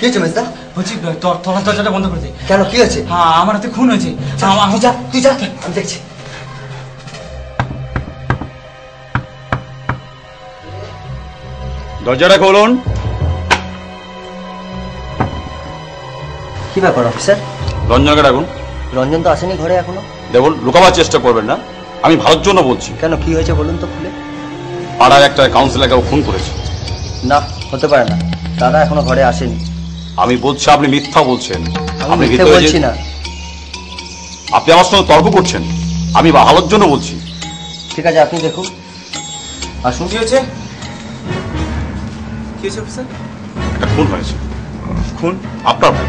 হয়েছে মেজদা? বলছি তলার দরজাটা বন্ধ করে দে। কেন, কি হয়েছে? হ্যাঁ, আমার হাতে খুন হয়েছে। তুই যা, আমি দেখছি। দরজাটা খুলুন। কি ব্যাপার অফিসার? রঞ্জনকে ডাকুন। রঞ্জন তো আসেনি ঘরে এখনো। দেখুন, লুকাবার চেষ্টা করবেন না, আমি ভালোর জন্য বলছি। কেন, কি হয়েছে বলুন তো খুলে। পাড়ার একটা কাউন্সিলরকে খুন করেছে। না, হতে পারে না, দাদা এখনো ঘরে আসেনি। আমি বলছি আপনি মিথ্যা বলছেন। আমি মিথ্যে বলছি না। আপনি আমার সঙ্গে তর্ক করছেন, আমি ভালোর জন্য বলছি। ঠিক আছে, আপনি দেখুন, আসুন। কি হয়েছে? কি হয়েছে অফিসার? একটা খুন হয়েছে। খুন? আপনার ভাই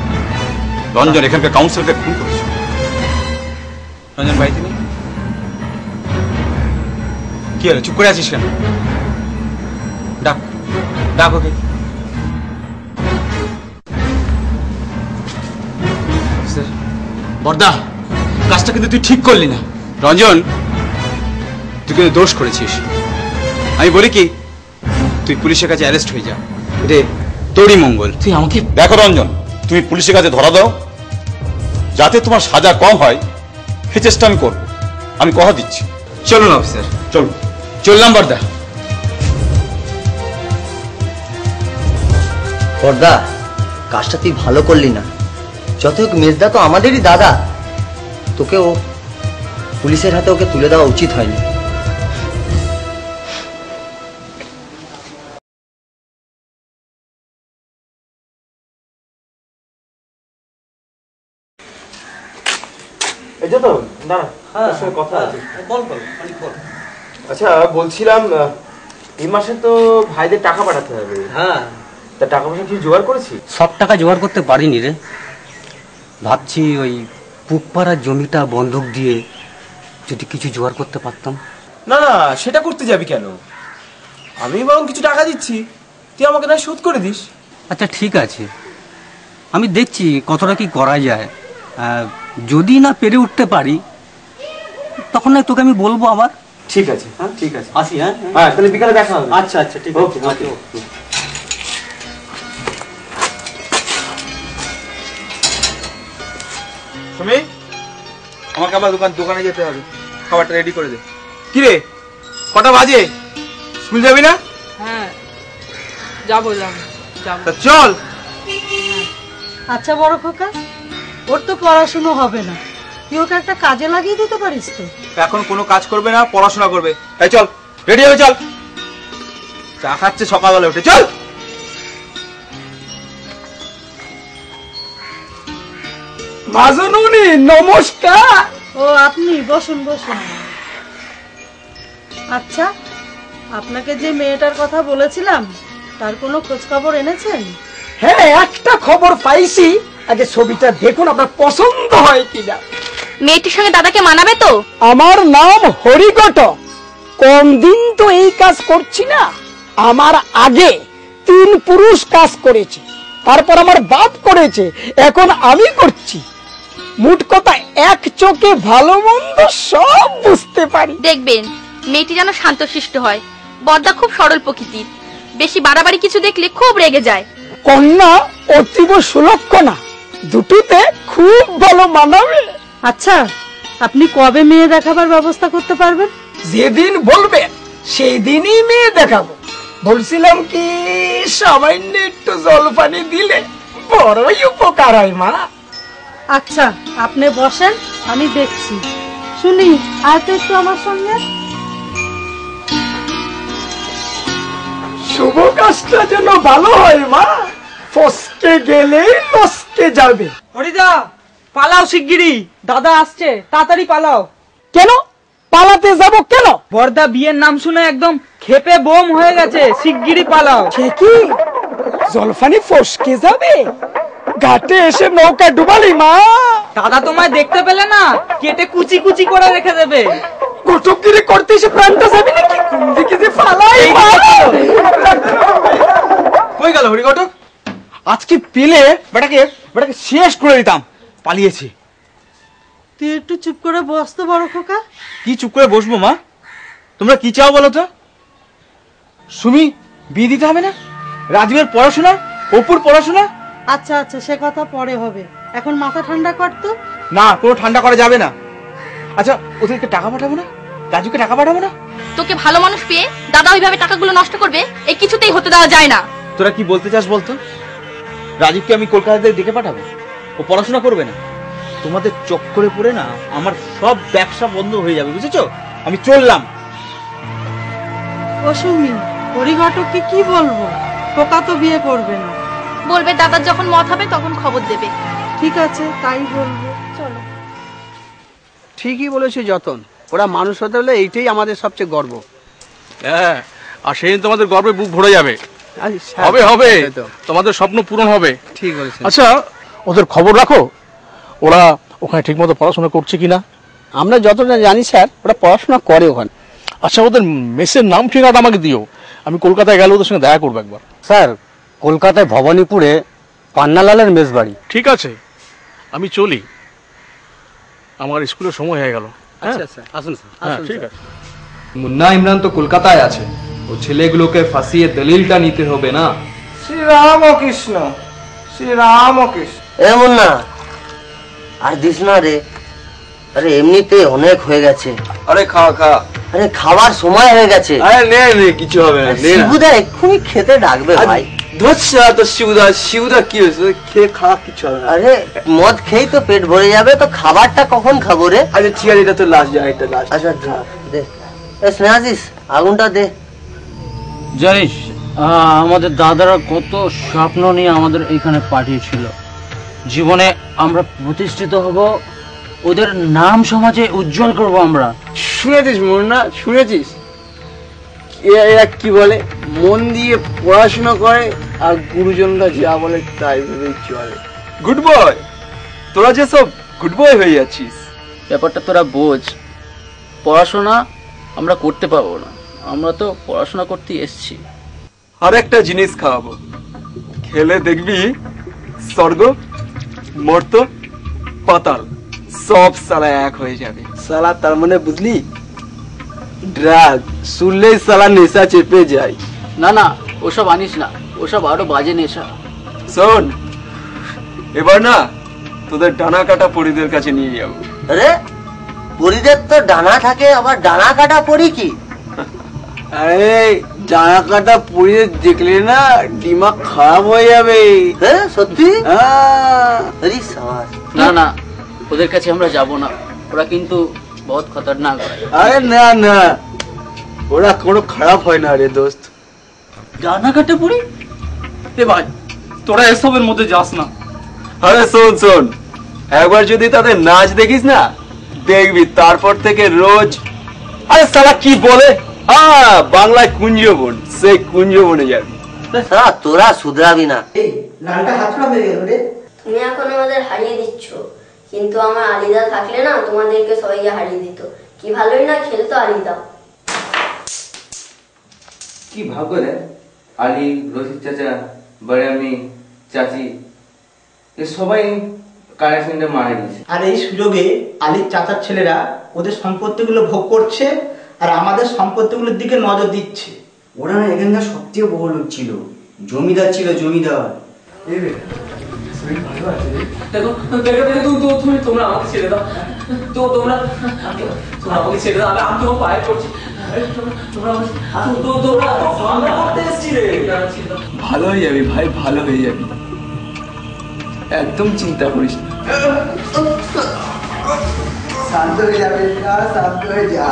রঞ্জন এখানকার কাউন্সিলরকে খুন করেছে। রঞ্জন বাড়িতে নেই? কি হলো, চুপ করে আছিস কেন? ডাক ডাক ওকে। বর্দা, কাজটা কিন্তু তুই ঠিক করলি না। রঞ্জন, তুই কিন্তু দোষ করেছিস। আমি বলি কি, তুই পুলিশের কাছে অ্যারেস্ট হয়ে যা, রে তোরই মঙ্গল। তুই আমাকে দেখো রঞ্জন, তুমি পুলিশের কাছে ধরা দাও, যাতে তোমার সাজা কম হয় সেই চেষ্টা আমি করবো, আমি কথা দিচ্ছি। চলুন অফিসার, চলুন। চললাম বর্দা। বর্দা, কাজটা তুই ভালো করলি না। যত হোক মেজদা তো আমাদেরই দাদা, তোকেও পুলিশের হাতে ওকে তুলে দেওয়া উচিত হয়নি। এই যে তো না, তোর সঙ্গে কথা আছে। বল বল, বল। আচ্ছা, বলছিলাম এই মাসে তো ভাইদের টাকা পাঠাতে হবে। হ্যাঁ, তা টাকা পয়সা কিছু জোগাড় করেছি? সব টাকা জোগাড় করতে পারিনি রে। ভাবছি ওই পুকপাড়ার জমিটা বন্ধক দিয়ে যদি কিছু জোগাড় করতে পারতাম। না না, সেটা করতে যাবি কেন? আমি বরং কিছু টাকা দিচ্ছি, তুই আমাকে না শোধ করে দিস। আচ্ছা ঠিক আছে, আমি দেখছি কতটা কি করা যায়। যদি না পেরে উঠতে পারি তখন না তোকে আমি বলবো আবার। ঠিক আছে, হ্যাঁ ঠিক আছে, আসি। হ্যাঁ হ্যাঁ, তাহলে বিকালে দেখা হবে। আচ্ছা আচ্ছা, ঠিক আছে। ওকে। সুমি, আমাকে আবার দোকানে যেতে হবে, খাবারটা রেডি করে দে। কি রে, কটা বাজে? স্কুল যাবি না? হ্যাঁ যাবো। চল। আচ্ছা বড় খোকা, ওর তো পড়াশুনো হবে না, তুই ওকে একটা কাজে লাগিয়ে দিতে পারিস তো। এখন কোনো কাজ করবে না, পড়াশোনা করবে। তাই চল, রেডি হবে, চল। চা খাচ্ছে সকালবেলা উঠে, চল। মাজনুনি নমস্কার। ও আপনি বসুন বসুন। আচ্ছা, আপনাকে যে মেয়েটার কথা বলেছিলাম তার কোনো খোঁজ খবর এনেছেন? হ্যাঁ, একটা খবর পাইছি, আগে ছবিটা দেখুন, আপনার পছন্দ হয় কিনা। মেয়েটির সঙ্গে দাদাকে মানাবে তো? আমার নাম হরিগট, কম দিন তো এই কাজ করছি না। আমার আগে 3 পুরুষ কাজ করেছে, তারপর আমার বাপ করেছে, এখন আমি করছি। মোট কথা, এক চোখে ভালো মন্দ সব বুঝতে পারি। দেখবেন মেয়েটি যেন শান্তশিষ্ট হয়। বদ্দা খুব সরল প্রকৃতির, বেশি বাড়াবাড়ি কিছু দেখলে খুব রেগে যায়। কন্যা অতীব সুলক্ষণা, দুটোতে খুব ভালো মানাবে। আচ্ছা, আপনি কবে মেয়ে দেখাবার ব্যবস্থা করতে পারবেন? যেদিন বলবেন সেই দিনই মেয়ে দেখাবো। বলছিলাম কি, সামান্য একটু জলপানি দিলে বড়ই উপকার হয় মা। আচ্ছা, আপনি বসেন, আমি দেখছি। শুনি, আর তো একটু আমার সঙ্গে। শুভ কাজটা যেন ভালো হয় মা, ফসকে গেলে লসকে যাবে। হরিদা, পালাও শিগগিরই, দাদা আসছে, তাড়াতাড়ি পালাও। কেন পালাতে যাব কেন? বর্দা বিয়ের নাম শুনে একদম খেপে বোম হয়ে গেছে, শিগগিরই পালাও। কি জলপানি ফসকে যাবে? ঘাটে এসে নৌকা ডুবালি মা। দাদা তোমায় দেখতে পেলে না, কেটে কুচি কুচি করে রেখে দেবে। কটকগিরি করতে এসে প্রাণটা যাবে নাকি? কোন দিকে যে পালাই মা। কই গেল হরিঘটক? আজকে পেলে বেটাকে শেষ করে দিতাম, পালিয়েছে। তুই একটু চুপ করে বস তো বড় খোকা। কি চুপ করে বসবো মা? তোমরা কি চাও বলো তো? সুমি বিয়ে দিতে হবে না? রাজীবের পড়াশোনা, অপুর পড়াশোনা, আচ্ছা আচ্ছা, সে কথা পরে হবে, এখন মাথা ঠান্ডা কর তো। না, কোনো ঠান্ডা করা যাবে না। আচ্ছা, ওদেরকে টাকা পাঠাবো না? রাজুকে টাকা পাঠাবো না? তোকে ভালো মানুষ পেয়ে দাদা ওইভাবে টাকাগুলো নষ্ট করবে, এই কিছুতেই হতে দেওয়া যায় না। তোরা কি বলতে চাস বলতো? রাজুকে আমি কলকাতাতে ডেকে পাঠাবো? ও পড়াশোনা করবে না? তোমাদের চক্করে পড়ে না আমার সব ব্যবসা বন্ধ হয়ে যাবে, বুঝেছো? আমি চললাম। ও সুমি, হরিঘটককে কি বলবো? খোকা তো বিয়ে করবে না। বলবে দাদার যখন মত হবে তখন খবর দেবে। ঠিক আছে, তাই বলবো। চলো। ঠিকই বলেছে যতন, ওরা মানুষ হতে হলে এইটাই আমাদের সবচেয়ে গর্ব। হ্যাঁ, আর সেদিন তোমাদের গর্বে বুক ভরে যাবে। হবে হবে, তোমাদের স্বপ্ন পূরণ হবে। ঠিক বলেছেন। আচ্ছা, ওদের খবর রাখো, ওরা ওখানে ঠিকমতো পড়াশোনা করছে কিনা? আমরা যতটা জানি স্যার, ওরা পড়াশোনা করে ওখানে। আচ্ছা, ওদের মেসের নাম ঠিকানাটা আমাকে দিও, আমি কলকাতায় গেলে ওদের সঙ্গে দেখা করবো একবার। স্যার, কলকাতায় ভবানীপুরে পান্নালালের মেস বাড়ি। ঠিক আছে, আমি চলি, আমার স্কুলের সময় হয়ে গেল। আচ্ছা স্যার, আসুন স্যার। হ্যাঁ, ঠিক আছে। মুন্না ইমরান তো কলকাতায় আছে, ও ছেলেগুলোকে ফাঁসিয়ে দলিলটা নিতে হবে না? শ্রীরাম কৃষ্ণ, শ্রীরাম কৃষ্ণ। এমন না, আর দিস না রে। আরে এমনিতে অনেক হয়ে গেছে। আরে খা খা। আরে খাবার সময় হয়ে গেছে। আরে নে নে, কিছু হবে না। শিবুদা এক্ষুনি খেতে ডাকবে ভাই। ধরছা তো শিবুদা, শিবুদা কি হয়েছে? খেয়ে খা, কিছু হবে না। আরে মদ খেয়েই তো পেট ভরে যাবে, তো খাবারটা কখন খাবো রে? আচ্ছা ঠিক আছে, এটা তো লাস্ট যায়, এটা লাস্ট। আচ্ছা দে, স্নেহাজিস আগুনটা দে। জানিস, আমাদের দাদারা কত স্বপ্ন নিয়ে আমাদের এখানে পাঠিয়েছিল। জীবনে আমরা প্রতিষ্ঠিত হব, ওদের নাম সমাজে উজ্জ্বল করব আমরা। শুনেছিস মুন্না, শুনেছিস এরা কি বলে? মন দিয়ে পড়াশোনা করে, আর গুরুজনরা যা বলে তাই ভেবেই চলে। গুড বয়, তোরা যে সব গুড বয় হয়ে যাচ্ছিস। ব্যাপারটা তোরা বোঝ, পড়াশোনা আমরা করতে পারবো না, আমরা তো পড়াশোনা করতে এসেছি। আর একটা জিনিস খাওয়াবো, খেলে দেখবি স্বর্গ, মর্ত, পাতাল সব সালা এক হয়ে যাবে। সালা তার মানে বুঝলি, ড্রাগ শুনলেই সালা নেশা চেপে যায়। না না, ওসব আনিস না, ওসব আরো বাজে নেশা। শোন, এবার না তোদের ডানা কাটা পরিদের কাছে নিয়ে যাবো। আরে পরিদের তো ডানা থাকে, আবার ডানা কাটা পরি কি? আরে ডানা কাটা পরিয়ে দেখলে না দিমাগ খারাপ হয়ে যাবে। হ্যাঁ সত্যি? আরে না না, ওদের কাছে আমরা যাব না, ওরা কিন্তু বহুত খতরনাক হয়। আরে না না, ওরা কোনো খারাপ হয় না রে দোস্ত। ডানা কাটা পড়ি? এ ভাই, তোরা এসবের মধ্যে যাস না। আরে শোন শোন, একবার যদি তাদের নাচ দেখিস না, দেখবি তারপর থেকে রোজ। আরে সালা কি বলে, বাংলায় কুঞ্জবন, সেই কুঞ্জবনে যাবি। তোরা শুধরাবি না। লালটা হাতড়া হয়ে গেল রে। তুমি এখন আমাদের হারিয়ে দিচ্ছ, কিন্তু আমার আলিদা থাকলে না তোমাদেরকে সবাইকে হারিয়ে দিত। কি ভালোই না খেলতো আলিদা। কি ভাগ্য রে, আলী, রশিদ চাচা, বড় আমি, চাচি, এ সবাই কানেকশনটা মারা গেছে। আর এই সুযোগে আলীর চাচার ছেলেরা ওদের সম্পত্তিগুলো ভোগ করছে, আর আমাদের সম্পত্তিগুলোর দিকে নজর দিচ্ছে। ওরা না এখানকার সবথেকে বড় লোক ছিল, জমিদার ছিল, জমিদার। দেখো দেখো দেখো, তোমরা আমাকে ছেড়ে দাও, তোমরা আমাকে ছেড়ে দাও, আমি তোমার পায়ে পড়ছি। ভালো হয়ে যাবি ভাই, ভালো হয়ে যাবি, একদম চিন্তা করিস না। শান্ত হয়ে যাবে, শান্ত হয়ে যা।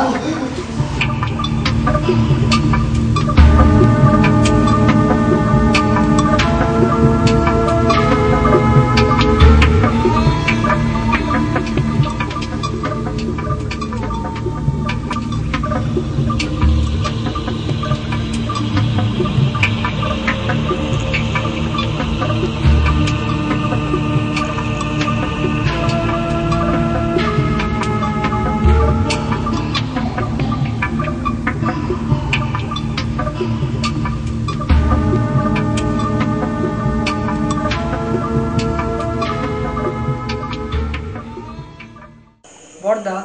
বড়দা,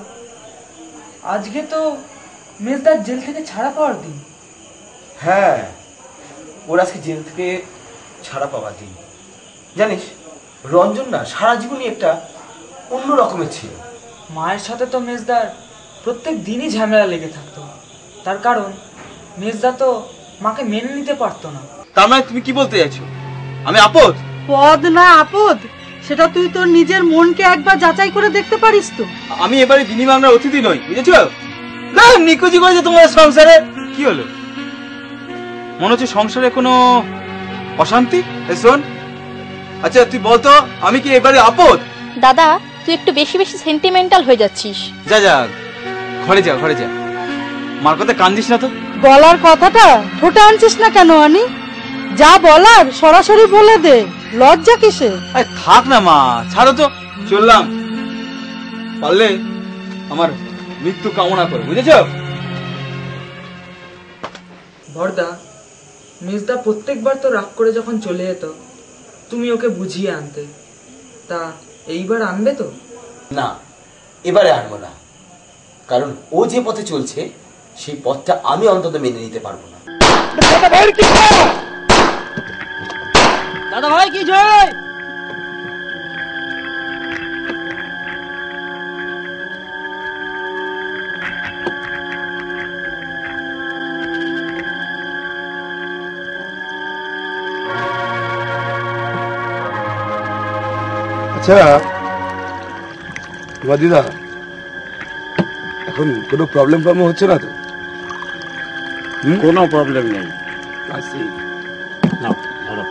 আজকে তো মেজদার জেল থেকে ছাড়া পাওয়ার দিন। হ্যাঁ, ওর আজকে জেল থেকে ছাড়া পাওয়ার দিন। জানিস রঞ্জন না সারা জীবনই একটা অন্য রকমের ছিল। মায়ের সাথে তো মেজদার প্রত্যেক দিনই ঝামেলা লেগে থাকতো, তার কারণ মেজদা তো মাকে মেনে নিতে পারতো না। তার মানে তুমি কি বলতে চাইছো আমি আপদ? পদ না আপদ সেটা তুই তোর নিজের মনকে একবার যাচাই করে দেখতে পারিস তো। আমি এবারে দিনী বাংলার অতিথি নই, বুঝেছো? না নিকুচি করেছে তোমার সংসারে। কি হলো? মনে হচ্ছে সংসারে কোনো অশান্তি? শোন, আচ্ছা তুই বলতো আমি কি এবারে আপদ? দাদা তুই একটু বেশি বেশি সেন্টিমেন্টাল হয়ে যাচ্ছিস। যা যা ঘরে যা, ঘরে যা। মার কথা কান্দিস না তো। বলার কথাটা ঠোঁটে আনছিস না কেন আনি? যা বলার সরাসরি বলে দে, লজ্জা কিসে? থাক না মা, ছাড়ো তো। চললাম, পারলে আমার মৃত্যু কামনা করো, বুঝেছো? বড়দা, মেজদা প্রত্যেকবার তো রাগ করে যখন চলে যেত তুমি ওকে বুঝিয়ে আনতে, তা এইবার আনবে তো? না, এবারে আনবো না, কারণ ও যে পথে চলছে সেই পথটা আমি অন্তত মেনে নিতে পারবো না। দাদা ভাই কি জয়? আচ্ছা দিদা, এখন কোনো প্রবলেম হচ্ছে না তো? কোনো প্রবলেম নেই। নাও ধরো।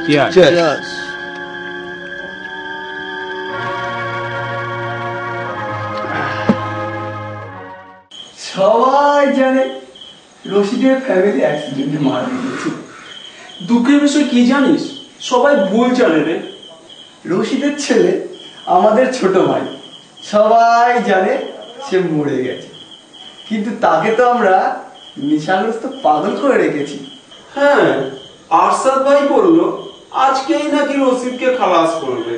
Cheers. সবাই জানে রশিদের ফ্যামিলি অ্যাক্সিডেন্টে মারা গেছে। দুঃখের বিষয় কি জানিস? সবাই ভুল জানে রে। রশিদের ছেলে আমাদের ছোট ভাই, সবাই জানে সে মরে গেছে, কিন্তু তাকে তো আমরা নেশাগ্রস্ত পাগল করে রেখেছি। হ্যাঁ, আরশাদ ভাই বলল আজকেই নাকি রশিদকে খালাস করবে।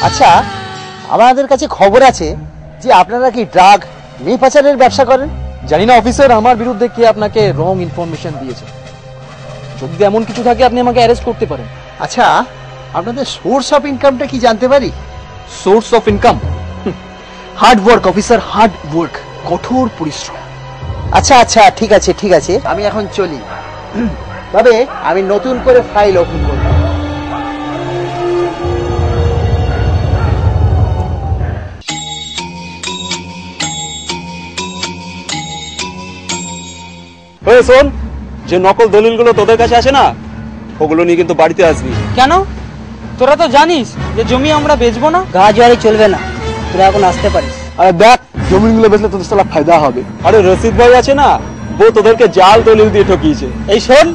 আচ্ছা, আমাদের কাছে খবর আছে যে আপনারা কি ড্রাগ মেয়ে পাচারের ব্যবসা করেন। জানি না অফিসার, আমার বিরুদ্ধে কে আপনাকে রং ইনফরমেশন দিয়েছে। যদি এমন কিছু থাকে আপনি আমাকে অ্যারেস্ট করতে পারেন। আচ্ছা, আপনাদের সোর্স অফ ইনকামটা কি জানতে পারি? Source of income? Hard work officer, hard work, কঠোর পরিশ্রম। আচ্ছা আচ্ছা, ঠিক আছে ঠিক আছে, আমি এখন চলি। তবে আমি নতুন করে ফাইল ওপেন করব। শোন, যে নকল দলিলগুলো তোদের কাছে আসে না, ওগুলো নিয়ে কিন্তু বাড়িতে আসবি। কেন? তোরা তো জানিস যে জমি আমরা বেচবো না। গা জোয়ারি চলবে না, তোরা এখন আসতে পারিস। আরে দেখ, জমিগুলো বেচলে তোদের সালা ফায়দা হবে। আরে রশিদ ভাই আছে না, ও তোদেরকে জাল দলিল দিয়ে ঠকিয়েছে। এই শোন,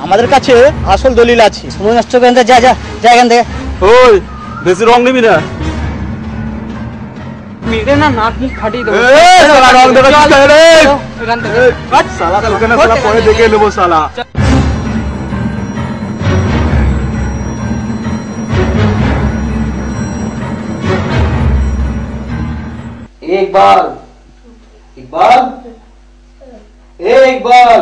আমাদের কাছে আসল দলিল আছে। সময় নষ্ট করে যা যা যা এখান থেকে। ওই বেশি রং নিবি না। মেরে না নাক মুখ ফাটিয়ে দেবো। পরে দেখে নেবো সালা। इकबाल, इकबाल, इकबाल।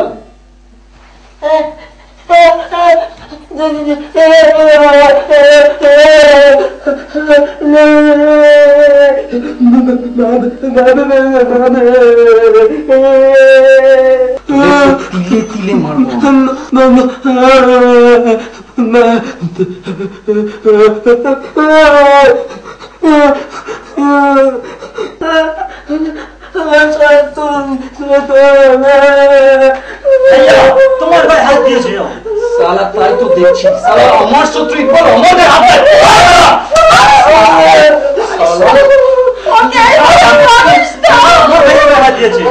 তিলে তিলে মারবো। তোমার ভাই হাত দিয়েছে সালা তাই তো দেখছি সালা আমার শত্রু ইকবাল আমাদের হাতে হাত দিয়েছে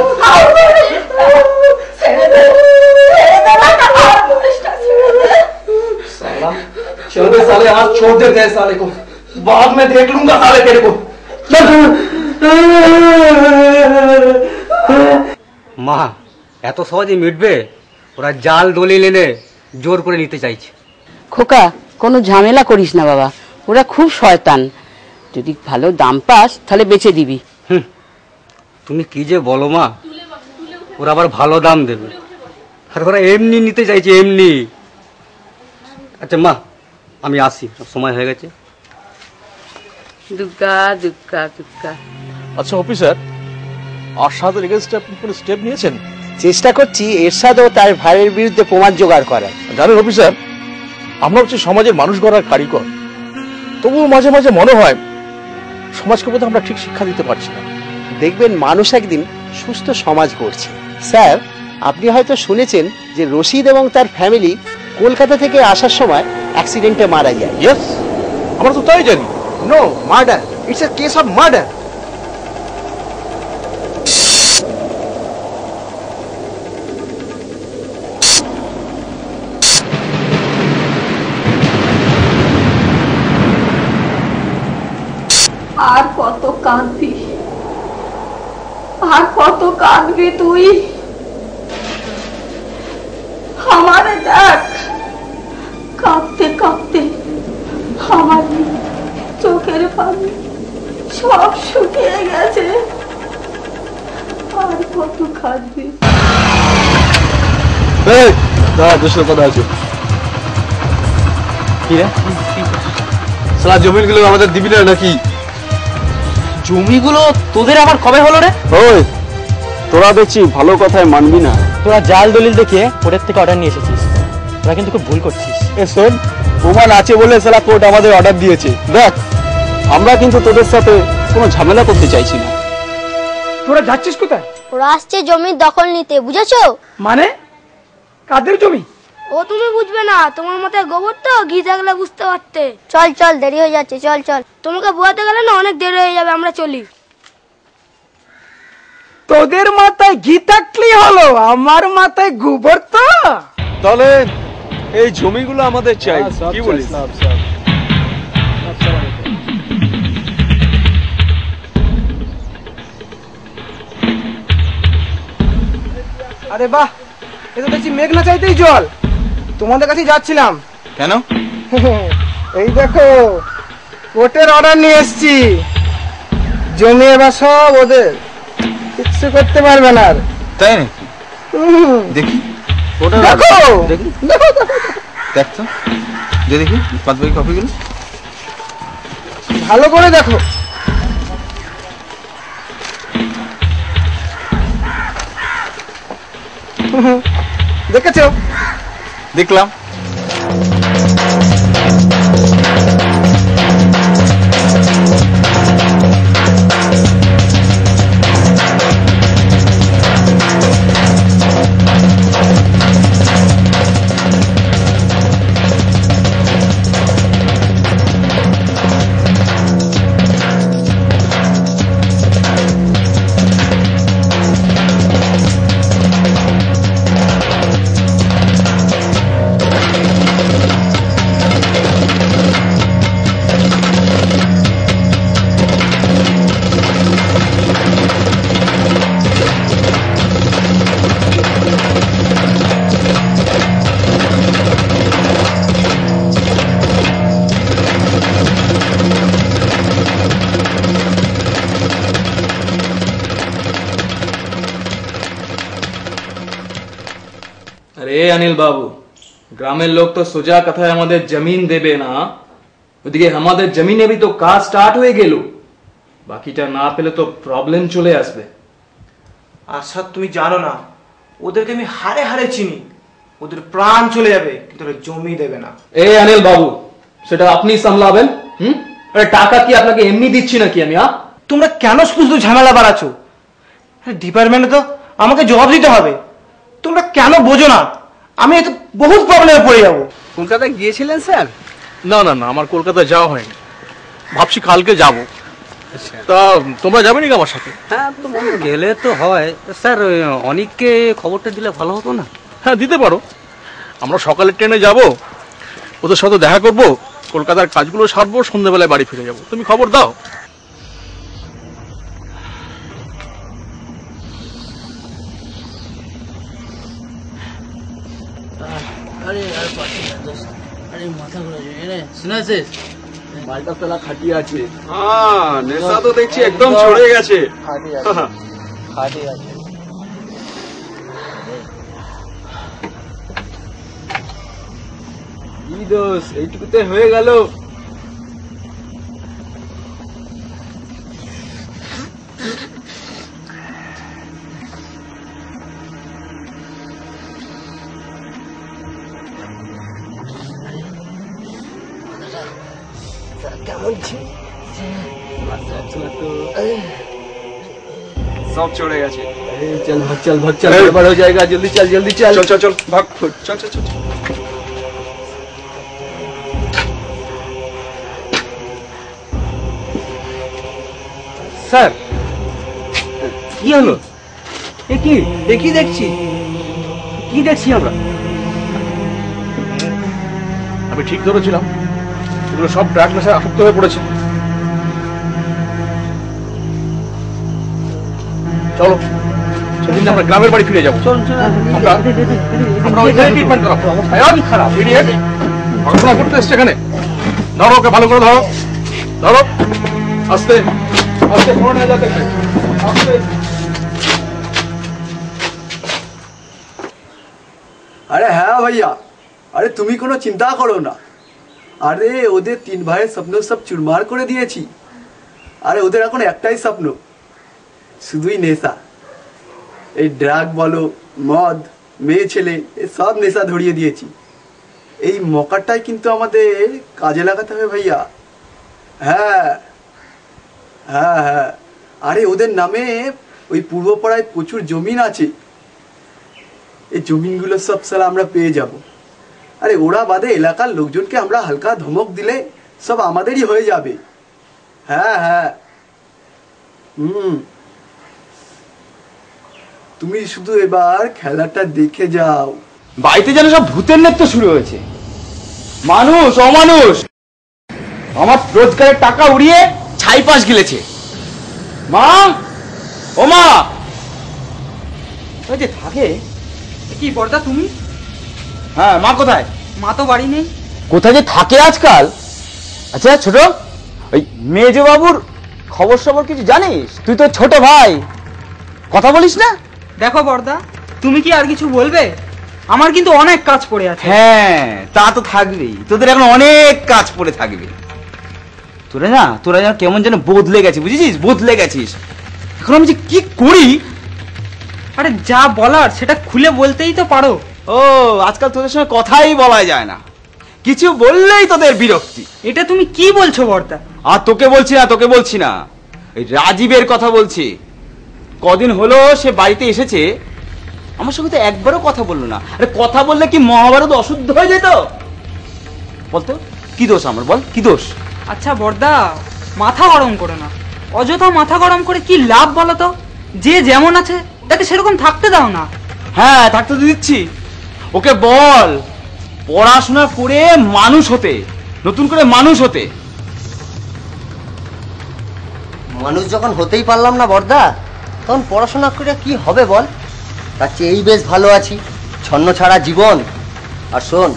चल बे साले हाथ छोड़ दे गए साले को बाद में देख लूंगा साले तेरे को মা এত সহজে মিটবে? ওরা জাল দলিল এনে জোর করে নিতে চাইছে। খোকা কোনো ঝামেলা করিস না বাবা, ওরা খুব শয়তান। যদি ভালো দাম পাস তাহলে বেচে দিবি। তুমি কি যে বলো মা, ওরা আবার ভালো দাম দেবে, আর ওরা এমনি নিতে চাইছে এমনি। আচ্ছা মা আমি আসি, সময় হয়ে গেছে। দুগ্গা দুগ্গা দুগ্গা। আচ্ছা অফিসার, আরশাদের এগেইনস্টে আপনি কোনো স্টেপ নিয়েছেন? চেষ্টা করছি এরশাদ ও তার ভাইয়ের বিরুদ্ধে প্রমাণ জোগাড় করার। জানেন অফিসার, আমরা হচ্ছে সমাজের মানুষ গড়ার কারিগর, তবুও মাঝে মাঝে মনে হয় সমাজকে বোধহয় আমরা ঠিক শিক্ষা দিতে পারছি না। দেখবেন মানুষ একদিন সুস্থ সমাজ গড়ছে। স্যার, আপনি হয়তো শুনেছেন যে রশিদ এবং তার ফ্যামিলি কলকাতা থেকে আসার সময় অ্যাক্সিডেন্টে মারা যায়। ইয়েস, আমরা তো তাই জানি। No, murder. It's a case of murder. আর কত কাঁদবি, আর কত কাঁদবি তুই? আমারে দেখ, কাঁদতে কাঁদতে আমার চোখের পানি সব শুকিয়ে গেছে। আর কত কাঁদবি? কথা আছে কি রে? সারা জমিগুলো আমাদের দিবি না নাকি? জমিগুলো তোদের আবার কবে হলো রে? ওই তোরা দেখছি ভালো কথায় মানবি না। তোরা জাল দলিল দেখিয়ে কোর্টের থেকে অর্ডার নিয়ে এসেছিস, তোরা কিন্তু খুব ভুল করছিস। এ শোন, প্রমাণ আছে বলে সালা কোর্ট আমাদের অর্ডার দিয়েছে। দেখ, আমরা কিন্তু তোদের সাথে কোনো ঝামেলা করতে চাইছি না। তোরা যাচ্ছিস কোথায়? ওরা আসছে জমি দখল নিতে, বুঝেছো? মানে কাদের জমি? ও তুমি বুঝবে না, তোমার মাথায় গোবর তো, ঘি থাকলে বুঝতে পারতে। চল চল, দেরি হয়ে যাচ্ছে, চল চল। তোমাকে বোয়াতে গেলে না অনেক দেরি হয়ে যাবে, আমরা চলি। তোদের মাথায় ঘি থাকলেই হলো, আমার মাথায় গোবর তো। তাহলে এই জমিগুলো আমাদের চাই, কি বলিস? আরে বাহ, এ তো দেখছি মেঘ না চাইতেই জল। তোমাদের কাছে যাচ্ছিলাম। কেন? এই দেখো, কোর্টের অর্ডার নিয়ে এসছি। জমি এবার সব ওদের, কিচ্ছু করতে পারবে না। তাই নাকি? দেখি দেখো, দেখি, দেখ তো, দেখি পাঁচবাই কপিগুলো ভালো করে দেখো। দেখেছো? দেখলাম। अरे अनिल बाबू, গ্রামের লোক তো সোজা কথায় আমাদের জমিন দেবে না, ওদিকে আমাদের জমিনে भी তো কাজ স্টার্ট হয়ে গেল, বাকিটা না পেলে তো প্রবলেম চলে আসবে। আচ্ছা, তুমি জানো না, ওদেরকে আমি হারে হারে চিনি। ওদের প্রাণ চলে যাবে কিন্তু ওরা জমি দেবে না। এ অনিল বাবু, সেটা আপনি সামলাবেন। আরে টাকা কি আপনাকে এমনি দিচ্ছি নাকি আমি? তোমরা কেন শুধু ঝামেলা বাড়াচ্ছ? ডিপার্টমেন্টে তো আমাকে জবাব দিতে হবে। তোমরা কেন বোঝো না? আমি এত বহুত প্রবলেমে পড়ে যাবো। কলকাতায় গিয়েছিলেন স্যার? না না না, আমার কলকাতায় যাওয়া হয়নি, ভাবছি কালকে যাব। তা তোমরা যাবে নাকি আমার সাথে? হ্যাঁ তো গেলে তো হয় স্যার, অনেককে খবরটা দিলে ভালো হতো না? হ্যাঁ দিতে পারো। আমরা সকালের ট্রেনে যাব, ওদের সাথে দেখা করব, কলকাতার কাজগুলো সারবো, সন্ধ্যাবেলায় বাড়ি ফিরে যাব। তুমি খবর দাও। আরে আর পাচ্ছি না দোস্ত, আরে মাথা ঘুরে যায়। শুনেছিস মালটা তোলা খাটিয়ে আছে। হ্যাঁ নেশা তো দেখছি একদম ছড়ে গেছে। খাটি আছে, খাটি আছে। কি দোষ, এইটুকুতে হয়ে গেল? কেমন সব চলে গেছে। চল ভাগ, চল ভাগ, চল, গড়বড় हो जाएगा। जल्दी चल, जल्दी चल। চল চল চল ভাগ, চল চল চল। স্যার কি হলো? কি দেখছি? কি দেখছি আমরা? আমি ঠিক ধরেছিলাম, এগুলো সব ড্রাগ নেশায় আসক্ত হয়ে পড়েছে। চলো সেদিন আমরা গ্রামের বাড়ি ফিরে যাবো। আমরা ওইখানে ট্রিটমেন্ট করাবো। খারাপ ইডিয়েট, পড়াশোনা করতে এসছে এখানে। ধরো ওকে, ভালো করে ধরো, ধরো আস্তে আস্তে, কোনো নিয়ে যাতে আস্তে। আরে হ্যাঁ ভাইয়া, আরে তুমি কোনো চিন্তা করো না। আরে ওদের 3 ভাইয়ের স্বপ্ন সব চুরমার করে দিয়েছি। আরে ওদের এখন একটাই স্বপ্ন, শুধুই নেশা। এই ড্রাগ বলো, মদ, মেয়ে ছেলে, এই সব নেশা ধরিয়ে দিয়েছি। এই মকাটাই কিন্তু আমাদের কাজে লাগাতে হবে ভাইয়া। হ্যাঁ হ্যাঁ হ্যাঁ, আরে ওদের নামে ওই পূর্বপাড়ায় প্রচুর জমিন আছে। এই জমিনগুলো সব সালা আমরা পেয়ে যাব। আরে ওরা বাদে এলাকার লোকজনকে আমরা হালকা ধমক দিলে সব আমাদেরই হয়ে যাবে। হ্যাঁ হ্যাঁ, তুমি শুধু এবার খেলাটা দেখে যাও। বাড়িতে যেন সব ভূতের নৃত্য শুরু হয়েছে। মানুষ অমানুষ আমার রোজগারের টাকা উড়িয়ে ছাই পাশ গিলেছে। মা, ও মা, ওই যে থাকে। কি বর্দা তুমি? হ্যাঁ, মা কোথায়? মা তো বাড়ি নেই। কোথায় যে থাকে আজকাল। আচ্ছা ছোট, ওই মেজো বাবুর খবর সবর কিছু জানিস? তুই তো ছোট ভাই, কথা বলিস না? দেখো বর্দা, তুমি কি আর কিছু বলবে? আমার কিন্তু অনেক কাজ পড়ে আছে। হ্যাঁ তা তো থাকবেই, তোদের এখন অনেক কাজ পড়ে থাকবে। তোরা যেন কেমন যেন বদলে গেছিস, বুঝেছিস? বদলে গেছিস। এখন আমি যে কি করি। আরে যা বলার সেটা খুলে বলতেই তো পারো। ও আজকাল তোদের সঙ্গে কথাই বলা যায় না, কিছু বললেই তোদের বিরক্তি। এটা তুমি কি বলছো বর্দা? আর তোকে বলছি না, এই রাজীবের কথা বলছি। কদিন হলো সে বাড়িতে এসেছে, আমার সঙ্গে তো একবারও কথা বললো না। আরে কথা বললে কি মহাভারত অশুদ্ধ হয়ে যেত? বলতো কি দোষ আমার, বল কি দোষ? আচ্ছা বর্দা, মাথা গরম করো না। অযথা মাথা গরম করে কি লাভ বলো তো? যে যেমন আছে তাকে সেরকম থাকতে দাও না। হ্যাঁ থাকতে দিচ্ছি। ওকে বল পড়াশোনা করে মানুষ হতে, নতুন করে মানুষ হতে। মানুষ যখন হতেই পারলাম না বর্দা, তখন পড়াশোনা করে কি হবে বল? তার চেয়ে এই বেশ ভালো আছি, ছন্ন ছাড়া জীবন। আর শোন,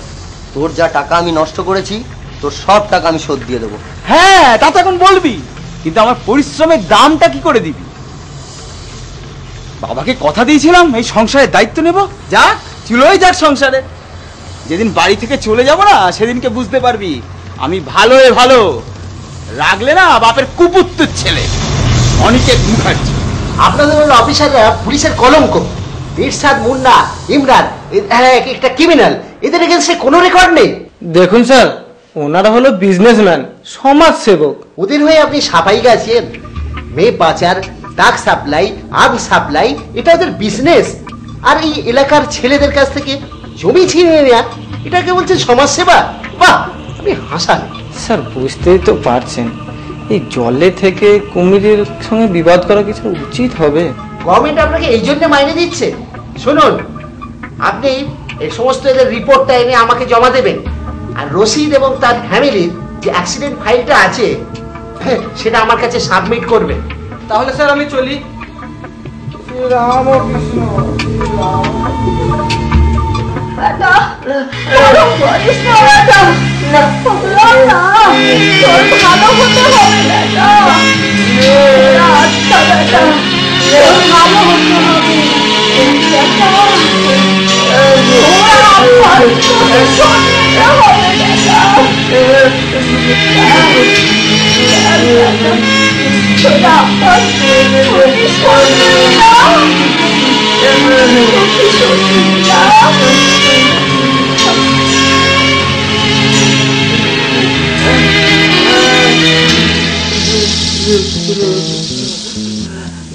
তোর যা টাকা আমি নষ্ট করেছি, তোর সব টাকা আমি শোধ দিয়ে দেবো। হ্যাঁ তা তো এখন বলবি, কিন্তু আমার পরিশ্রমের দামটা কি করে দিবি? বাবাকে কথা দিয়েছিলাম এই সংসারের দায়িত্ব নেব, যাক চুলোই যাক সংসারে। যেদিন বাড়ি থেকে চলে যাব না, সেদিনকে বুঝতে পারবি আমি ভালো রাগলে না বাপের কুপুত্তর ছেলে অনিকেত মুখার্জি। আপনাদের অফিসাররা পুলিশের কলঙ্ক। ইরশাদ, মুন্না, ইমরান একটা ক্রিমিনাল, এদের এগেইনস্টে কোনো রেকর্ড নেই। দেখুন স্যার, ওনারা হলো বিজনেসম্যান, সমাজ সেবক। ওদের হয়ে আপনি সাফাই গাছেন? মেয়ে পাচার, টাক সাপ্লাই, আর্ম সাপ্লাই, এটা ওদের বিজনেস। আর এই এলাকার ছেলেদের কাছ থেকে জমি ছিনিয়ে নেয়া, এটাকে বলছেন সমাজ সেবা? বাহ, আপনি হাসান। স্যার বুঝতেই তো পারছেন, এই জলে থেকে কুমিরের সঙ্গে বিবাদ করা কিছু উচিত হবে? গভর্নমেন্ট আপনাকে এই জন্য মাইনে দিচ্ছে। শুনুন, আপনি এই সমস্ত এদের রিপোর্টটা এনে আমাকে জমা দেবেন, আর রশিদ এবং তার ফ্যামিলির যে অ্যাক্সিডেন্ট ফাইলটা আছে সেটা আমার কাছে সাবমিট করবেন। তাহলে স্যার আমি চলি। রাম কৃষ্ণ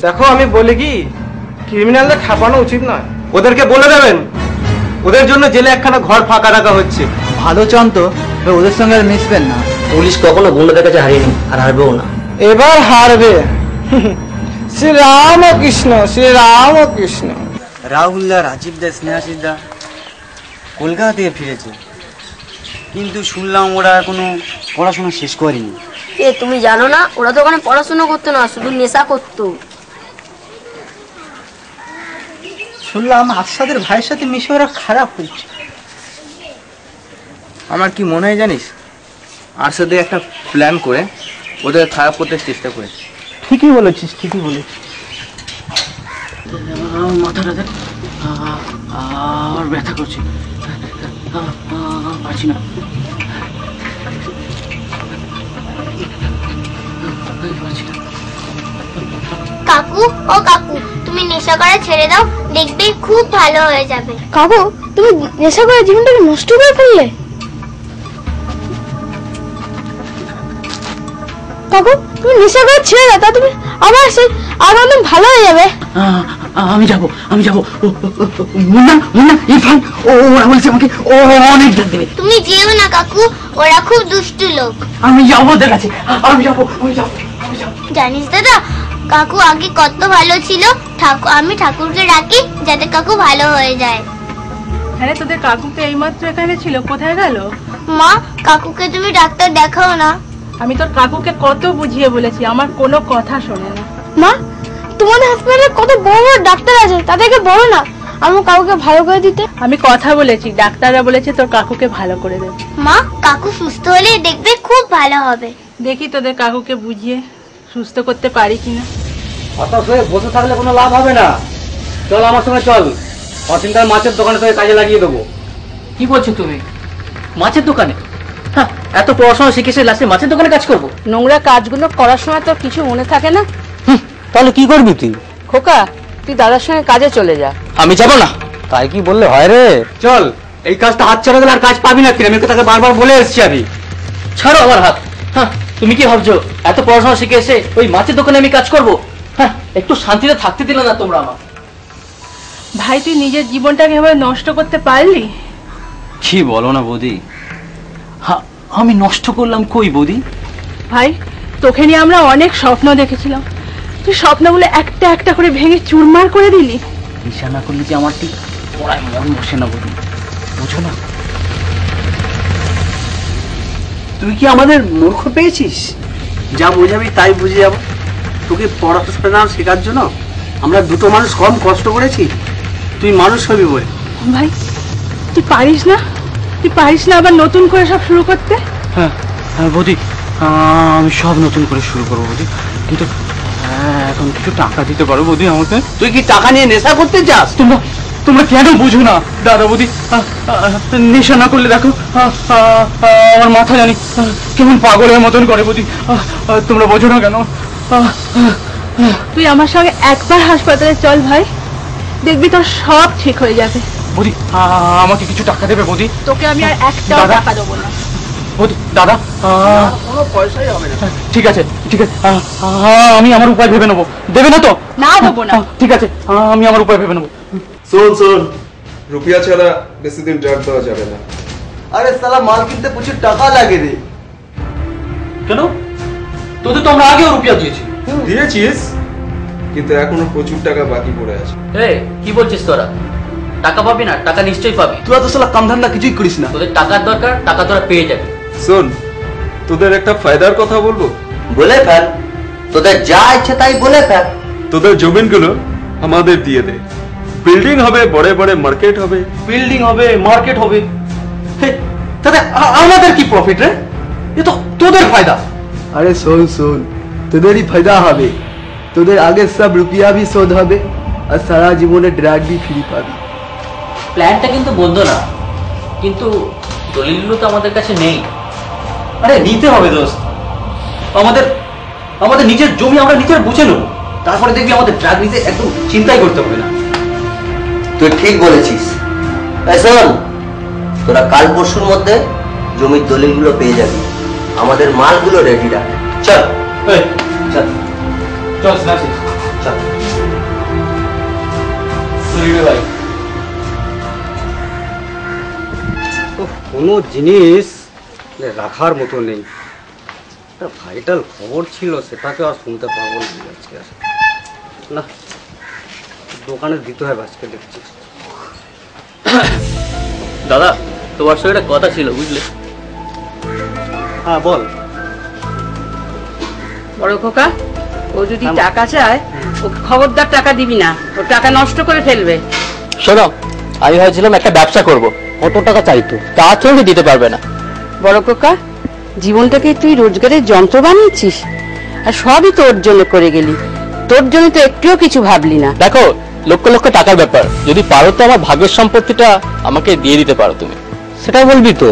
দেখো, আমি বলি কি, ক্রিমিনালদের খাপানো উচিত নয়। ওদেরকে বলে দেবেন ওদের জন্য জেলে একখানা ঘর ফাঁকা রাখা হচ্ছে। ভালো চান তো ওদের সঙ্গে আর মিশবেন না। পুলিশ কখনো গুন্ডাদের কাছে হারিয়েনি, আর হারবেও না। এবার হারবে। শ্রী রাম কৃষ্ণ, শ্রী রাম কৃষ্ণ। রাহুলদা, রাজীবদা, স্নেহাশিসদা কলকাতা থেকে ফিরেছে, কিন্তু শুনলাম ওরা এখনো পড়াশোনা শেষ করেনি। তুমি জানো না, ওরা তো ওখানে পড়াশোনা করতো না, শুধু নেশা করতো। শুনলাম আসাদের ভাইয়ের সাথে মিশে ওরা খারাপ হয়েছে। আমার কি মনে হয় জানিস, আরশাদে একটা প্ল্যান করে ওদের খারাপ করতে চেষ্টা করেছে। ঠিকই বলেছিস, ঠিকই বলেছিস। মাথাটা দেখ, আর ব্যথা করছে, পারছি না। কাকু, ও কাকু, তুমি নেশা করা ছেড়ে দাও, দেখবে খুব ভালো হয়ে যাবে। কাকু, তুমি নেশা করে জীবনটাকে নষ্ট করে ফেললে। কাকু, তুমি নেশা করে ছেড়ে দাও, তা তুমি আবার সেই আনন্দ ভালো হয়ে যাবে। আমি যাবো, আমি যাবো। মুন্না, মুন্না, ইরফান, ওরা বলছে আমাকে অনেক ডাক দেবে। তুমি যেও না কাকু, ওরা খুব দুষ্টু লোক। আমি যাবো ওদের কাছে, আমি যাবো, আমি যাবো। জানিস দাদা, কাকু আগে কত ভালো ছিল। আমি ঠাকুরকে ডাকি যাতে কাকু ভালো হয়ে যায়। আরে তোদের কাকু তো এইমাত্র এখানে ছিল, কোথায় গেল? মা, কাকুকে তুমি ডাক্তার দেখাও না। আমি তোর কাকুকে কত বুঝিয়ে বলেছি, আমার কোনো কথা শোনে না। মা, তোমাদের হাসপাতালে কত বড় বড় ডাক্তার আছে, তাদেরকে বলো না আমার কাকুকে ভালো করে দিতে। আমি কথা বলেছি, ডাক্তাররা বলেছে তোর কাকুকে ভালো করে দেবে। মা, কাকু সুস্থ হলে দেখবে খুব ভালো হবে। দেখি তোদের কাকুকে বুঝিয়ে সুস্থ করতে পারি কিনা। হতাশ হয়ে বসে থাকলে কোনো লাভ হবে না। চল আমার সঙ্গে চল, অচিন্তার মাছের দোকানে তোকে কাজে লাগিয়ে দেবো। কি বলছো তুমি? মাছের দোকানে? হ্যাঁ, এত পড়াশোনা শিখেছে, লাস্টে মাছের দোকানে কাজ করবো? নোংরা কাজগুলো করার সময় তো কিছু মনে থাকে না। তাহলে কি করবি তুই? খোকা, তুই দাদার সঙ্গে কাজে চলে যা। আমি যাবো না। তাই কি বললে হয় রে? চল, এই কাজটা হাত ছাড়া গেলে আর কাজ পাবি না। আমি তাকে বারবার বলে এসেছি। আমি ছাড়ো আমার হাত। হ্যাঁ, তুমি কি ভাবছো এত পড়াশোনা শিখে এসে ওই মাছের দোকানে আমি কাজ করবো? হ্যাঁ, একটু শান্তিতে থাকতে দিলে না তোমরা আমার। ভাই, তুই নিজের জীবনটাকে এভাবে নষ্ট করতে পারলি? কি বলো না বৌদি, আমি নষ্ট করলাম কই বৌদি? ভাই, তোকে নিয়ে আমরা অনেক স্বপ্ন দেখেছিলাম, তুই স্বপ্নগুলো একটা একটা করে ভেঙে চুরমার করে দিলি। নেশা না করলে যে আমার ঠিক পড়ায় মন বসে না বৌদি, বুঝো না? তুই কি আমাদের মূর্খ পেয়েছিস? যা বোঝাবি তাই বুঝে যাব। তোকে পড়াশোনা শেখার জন্য আমরা দুটো মানুষ কম কষ্ট করেছি, তুই মানুষ হবি বলে। ভাই, তুই পারিস না? তুই পারিস না আবার নতুন করে সব শুরু করতে? হ্যাঁ হ্যাঁ বৌদি, আমি সব নতুন করে শুরু করবো বৌদি, কিন্তু এখন কিছু টাকা দিতে পারো বৌদি আমাকে? তুই কি টাকা নিয়ে নেশা করতে চাস? তোমরা কেন বুঝো না দাদা বৌদি? নেশা না করলে দেখো আমার মাথা জানি কেমন পাগলের মতন করে বৌদি, তোমরা বোঝো না কেন? তুই আমার সঙ্গে একবার হাসপাতালে চল ভাই, দেখবি তোর সব ঠিক হয়ে যাবে। বৌদি আমাকে কিছু টাকা দেবে বৌদি? তোকে আমি আর একটাও টাকা দেবো না। দাদা কোনো পয়সাই হবে না। ঠিক আছে ঠিক আছে, আমি আমার উপায় ভেবে নেবো। দেবে না তো? না দেবো না। ঠিক আছে, আমি আমার উপায় ভেবে নেবো। শোন রুপিয়া ছাড়া বেশি দিন ড্রাগ দেওয়া যাবে না। আরে সালা মাল কিনতে প্রচুর টাকা লাগে রে। কেন? তোদের তো আমরা আগেও রুপিয়া দিয়েছি। দিয়েছিস, কিন্তু এখনো প্রচুর টাকা বাকি পড়ে আছে। কি বলছিস তোরা? টাকা পাবি না? টাকা নিশ্চয়ই পাবি। তোরা তো সালা কামধান্দা কিছুই করিস না। তোদের টাকার দরকার, টাকা তোরা পেয়ে যাবি। শোন, তোদের একটা ফায়দার কথা বলবো। বলে ফেল, তোদের যা ইচ্ছে তাই বলে ফেল। তোদের জমিনগুলো আমাদের দিয়ে দে, বিল্ডিং হবে, বড় বড় মার্কেট হবে। বিল্ডিং হবে, মার্কেট হবে, তাতে আমাদের কি প্রফিট রে? এ তো তোদের ফায়দা। আরে শোন, তোদেরই ফায়দা হবে। তোদের আগে সব রুপিয়া भी শোধ হবে আর সারা জীবনে ড্রাগ भी ফ্রি পাবি। প্ল্যানটা কিন্তু বন্ধ না, কিন্তু দলিলগুলো তো আমাদের কাছে নেই। আরে নিতে হবে দোস্ত, আমাদের নিজের জমি আমরা নিজের বুঝে নেব, তারপরে দেখবি আমাদের ড্রাগ নিতে একদম চিন্তাই করতে হবে না। তুই ঠিক বলেছিস। শোন, তোরা কাল পরশুর মধ্যে জমির দলিলগুলো পেয়ে যাবি। আমাদের মালগুলো রেডি রাখ। চল চল চল স্নাসি চল। ভাই কোনো জিনিস রাখার মতো নেই। একটা ভাইটাল খবর ছিল, সেটাকে আর শুনতে পারবো না আজকে। না, দোকানে দিতে হবে আজকে, দেখছি। দাদা, তোমার সঙ্গে একটা কথা ছিল, বুঝলে? হ্যাঁ বল। বড় খোকা, ও যদি টাকা চায়, ওকে খবরদার টাকা দিবি না, ও টাকা নষ্ট করে ফেলবে। শোনো, আমি ভাবছিলাম একটা ব্যবসা করব। কত টাকা চাইতো তা চোখে দিতে পারবে না। বড় খোকা, জীবনটাকে তুই রোজগারের যন্ত্র বানিয়েছিস, আর সবই তোর জন্য করে গেলি। তোর জন্য তো একটুও কিছু ভাবলি না। দেখো, লক্ষ লক্ষ টাকার ব্যাপার, যদি পারো তো আমার ভাগের সম্পত্তিটা আমাকে দিয়ে দিতে পারো তুমি। সেটাই বলবি তো?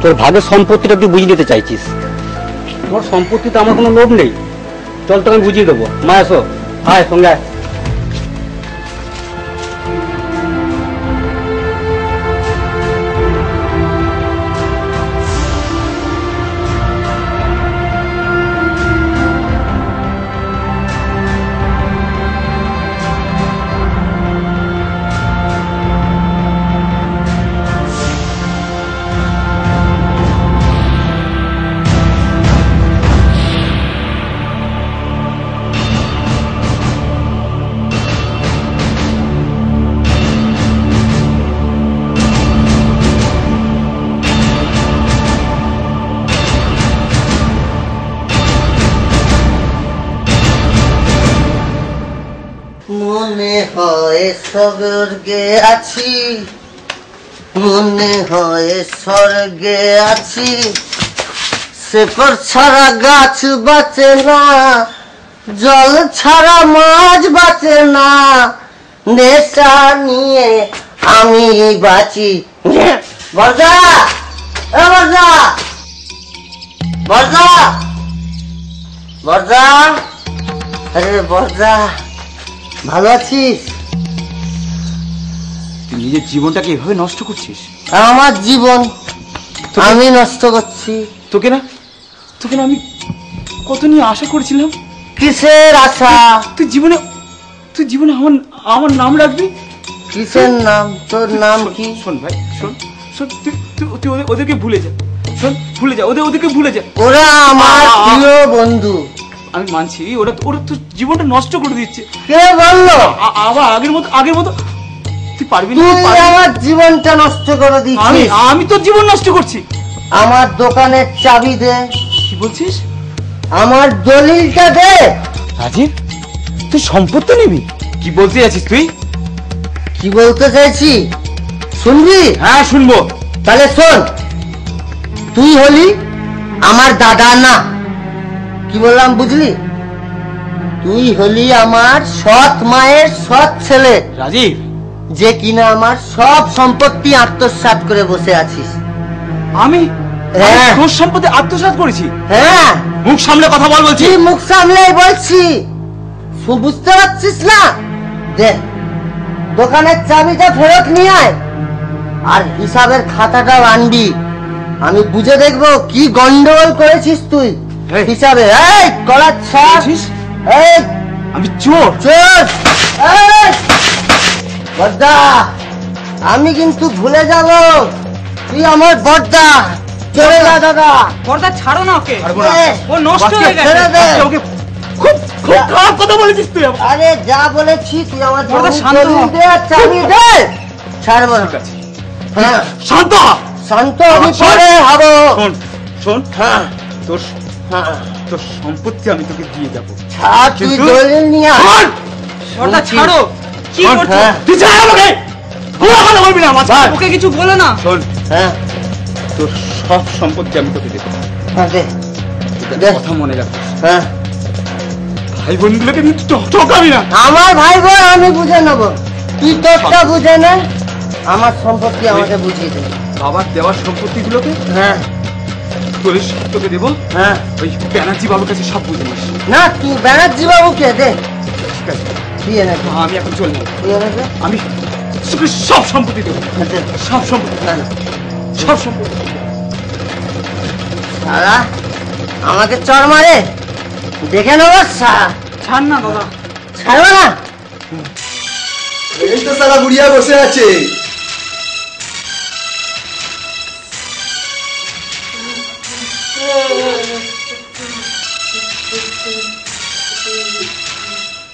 তোর ভাগের সম্পত্তিটা তুই বুঝিয়ে দিতে চাইছিস? তোর সম্পত্তিতে আমার কোনো লোভ নেই, চল তোকে আমি বুঝিয়ে দেবো। মা এসো, আয় সঙ্গে আয়। মনে হয় স্বর্গে আছি, মনে হয় স্বর্গে আছি। শেকড় ছাড়া গাছ বাঁচে না, জল ছাড়া মাছ বাঁচে না, নেশা নিয়ে আমি বাঁচি। বর্দা, এ বর্দা, বর্দা, বর্দা, আরে বর্দা, ভালো আছিস? তুই নিজের জীবনটাকে এভাবে নষ্ট করছিস? আমার জীবন আমি নষ্ট করছি? তোকে না আমি কত নিয়ে আশা করেছিলাম। কিসের আশা? তুই জীবনে আমার নাম রাখবি। কিসের নাম? তোর নাম কি? শোন ভাই, শোন, তুই ওদেরকে ভুলে যা। শোন, ভুলে যা, ওদেরকে ভুলে যা। ওরা আমার প্রিয় বন্ধু। আমি মানছি, ওরা তোর জীবনটা নষ্ট করে দিচ্ছে। কে বললো? আবার আগের মতো তুই পারবি না। তুই আমার জীবনটা নষ্ট করে দিচ্ছিস। আমি তোর জীবন নষ্ট করছি। আমার দোকানের চাবি দে। কি বলছিস? আমার দলিলটা দে। রাজীব, তুই সম্পত্তি নিবি? কি বলতে যাচ্ছিস তুই? কি বলতে চাইছি শুনবি? হ্যাঁ শুনবো। তাহলে শোন, তুই হলি আমার দাদা না। কি বললাম বুঝলি? তুই হলি আমার সৎ মায়ের সৎ ছেলে রাজীব, যে কিনা আমার সব সম্পত্তি আত্মসাৎ করে বসে আছিস। আমি তোর সম্পত্তি আত্মসাৎ করেছি? হ্যাঁ। মুখ সামলে কথা বল বলছি। মুখ সামলে বলছি, বুঝতে পারছিস না? দেখ, দোকানের চাবিটা ফেরত নিয়ে আয়, আর হিসাবের খাতাটাও আনবি। আমি বুঝে দেখবো কি গন্ডগোল করেছিস তুই হিসাবে। এই কলার ছাড়িস, এই আমি চোর চোর। এই বড়দা, আমি কিন্তু ভুলে যাব তুই আমার বড়দা। চলে যা দাদা। বড়দা ছাড়ো না ওকে, ও নষ্ট হয়ে গেছে। খুব খুব খারাপ কথা বলেছিস তুই। আরে যা বলেছি তুই আমার বড়দা শান্ত হ। চাবি দে। ছাড়বো না। হ্যাঁ শান্ত হ। শান্ত আমি পরে হব। শোন শোন, হ্যাঁ তোর তোর সম্পত্তি আমি তোকে দিয়ে যাবো। ছাড়, তুই দলিল নিয়ে আয়। বড়দা ছাড়ো, কি করছো? তুই যা আমাকে পুরো কথা বলবি না আমার। ওকে কিছু বলো না। শোন, হ্যাঁ তোর সব সম্পত্তি আমি তোকে দেবো। হ্যাঁ দে, কথা মনে রাখিস। হ্যাঁ ভাই বোনগুলোকে ঠকাবি না। আমার ভাই বোন আমি বুঝে নেবো, তুই তোরটা বুঝে নে। আমার সম্পত্তি আমাকে বুঝিয়ে দে। বাবার দেওয়ার সম্পত্তিগুলোকে হ্যাঁ তোদের সব তোকে দেবো। হ্যাঁ ওই ব্যানার্জি বাবুর কাছে সব বুঝে নিস। না তুই ব্যানার্জি বাবুকে দে। ঠিক আছে, তুই এনে দে। আমি এখন চল না। তুই এনে দে। আমি তোকে সব সম্পত্তি দেবো। সব সম্পত্তি, সব সম্পত্তি। সারা আমাকে চড় মারে, দেখে নেবো। ছাড় না দাদা, ছাড়বো না। এই তো সারা বুড়িয়া বসে আছে।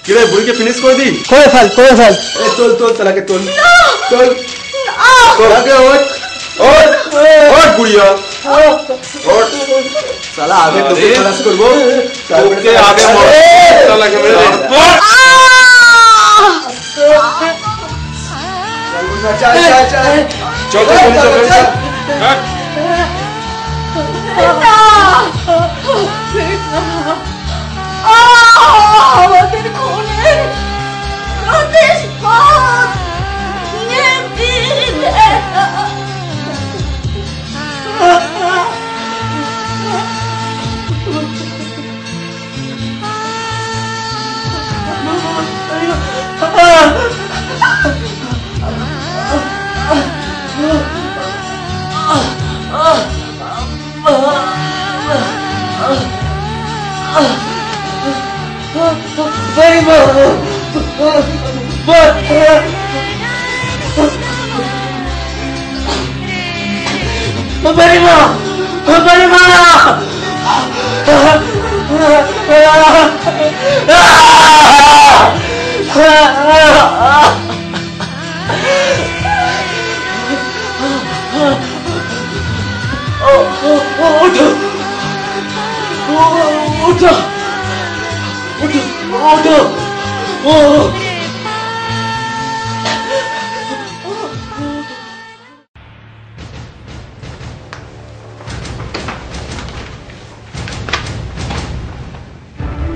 কি রে, বুড়িকে ফিনিশ করে দিই? করে ফেল, করে ফেল। এই চল চল, সালাকে চল চল। সালাকে ওঠ ওঠ ওঠ বুড়িয়া ওঠ। সালা আগে তোকে খলাস করবো, তোকে আগে সালাকে মেরে দে। চল চল চল চল চল চল। আমাদের খুনের প্রতিশোধ নিয়ে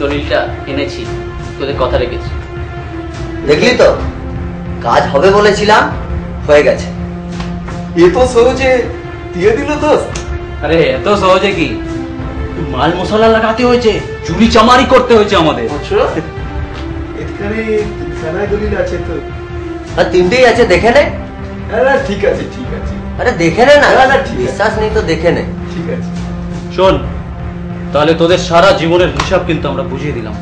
দলিলটা এনেছি, তোদের কথা রেখেছি। দেখলি তো, কাজ হবে বলেছিলাম, হয়ে গেছে। এ তো সহজে দিয়ে দিল দোস্ত। আরে এত সহজে কি, মাল মশলা লাগাতে হয়েছে, চুরি চামারি করতে হয়েছে আমাদের। এখানে তিনখানায় দলিল আছে তো। আর তিনটেই আছে, দেখে নে। আরে ঠিক আছে ঠিক আছে। আরে দেখে নে না, বিশ্বাস নেই তো দেখে নে। ঠিক আছে শোন, তাহলে তোদের সারা জীবনের হিসাব কিন্তু আমরা বুঝিয়ে দিলাম।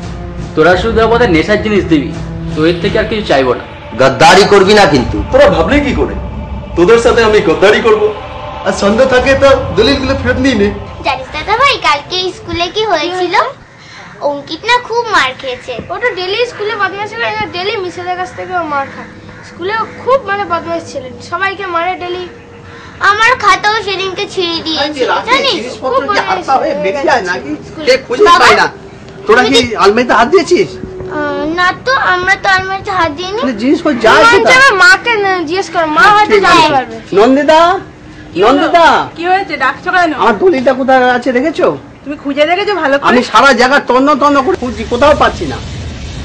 তোরা শুধু আমাদের নেশার জিনিস দিবি, তো এর থেকে আর কিছু চাইবো না। গদ্দারি করবি না কিন্তু। তোরা ভাবলে কি করে তোদের সাথে আমি গদ্দারি করব? আর সন্দেহ থাকে তো দলিলগুলো ফেরত নিয়ে নে। জানিস দাদা ভাই, কালকে স্কুলে কি হয়েছিল? অঙ্কিত না খুব মার খেয়েছে। ওটা ডেলি স্কুলে বদমাইশি করে, ডেলি মিসেলের কাছ থেকে মার খায়। স্কুলে খুব মানে বদমাইশ ছিলেন, সবাইকে মারে ডেলি। আমার খাতাও সেদিনকে ছিঁড়ে দিয়েছে জানিস। খুব তোরা কি আলমারিতে হাত দিয়েছিস? না তো, আমরা তো আলমারিতে হাত দিইনি। জিনিস কই যায় কোথায়? মাকে জিজ্ঞেস কর, মা হয়তো জানতে পারবে। নন্দিতা, নন্দিতা, কি হয়েছে, ডাকছো কেন? আমার দলিলটা কোথায় আছে দেখেছো? তুমি খুঁজে দেখেছো ভালো করে? আমি সারা জায়গা তন্ন তন্ন করে খুঁজছি, কোথাও পাচ্ছি না।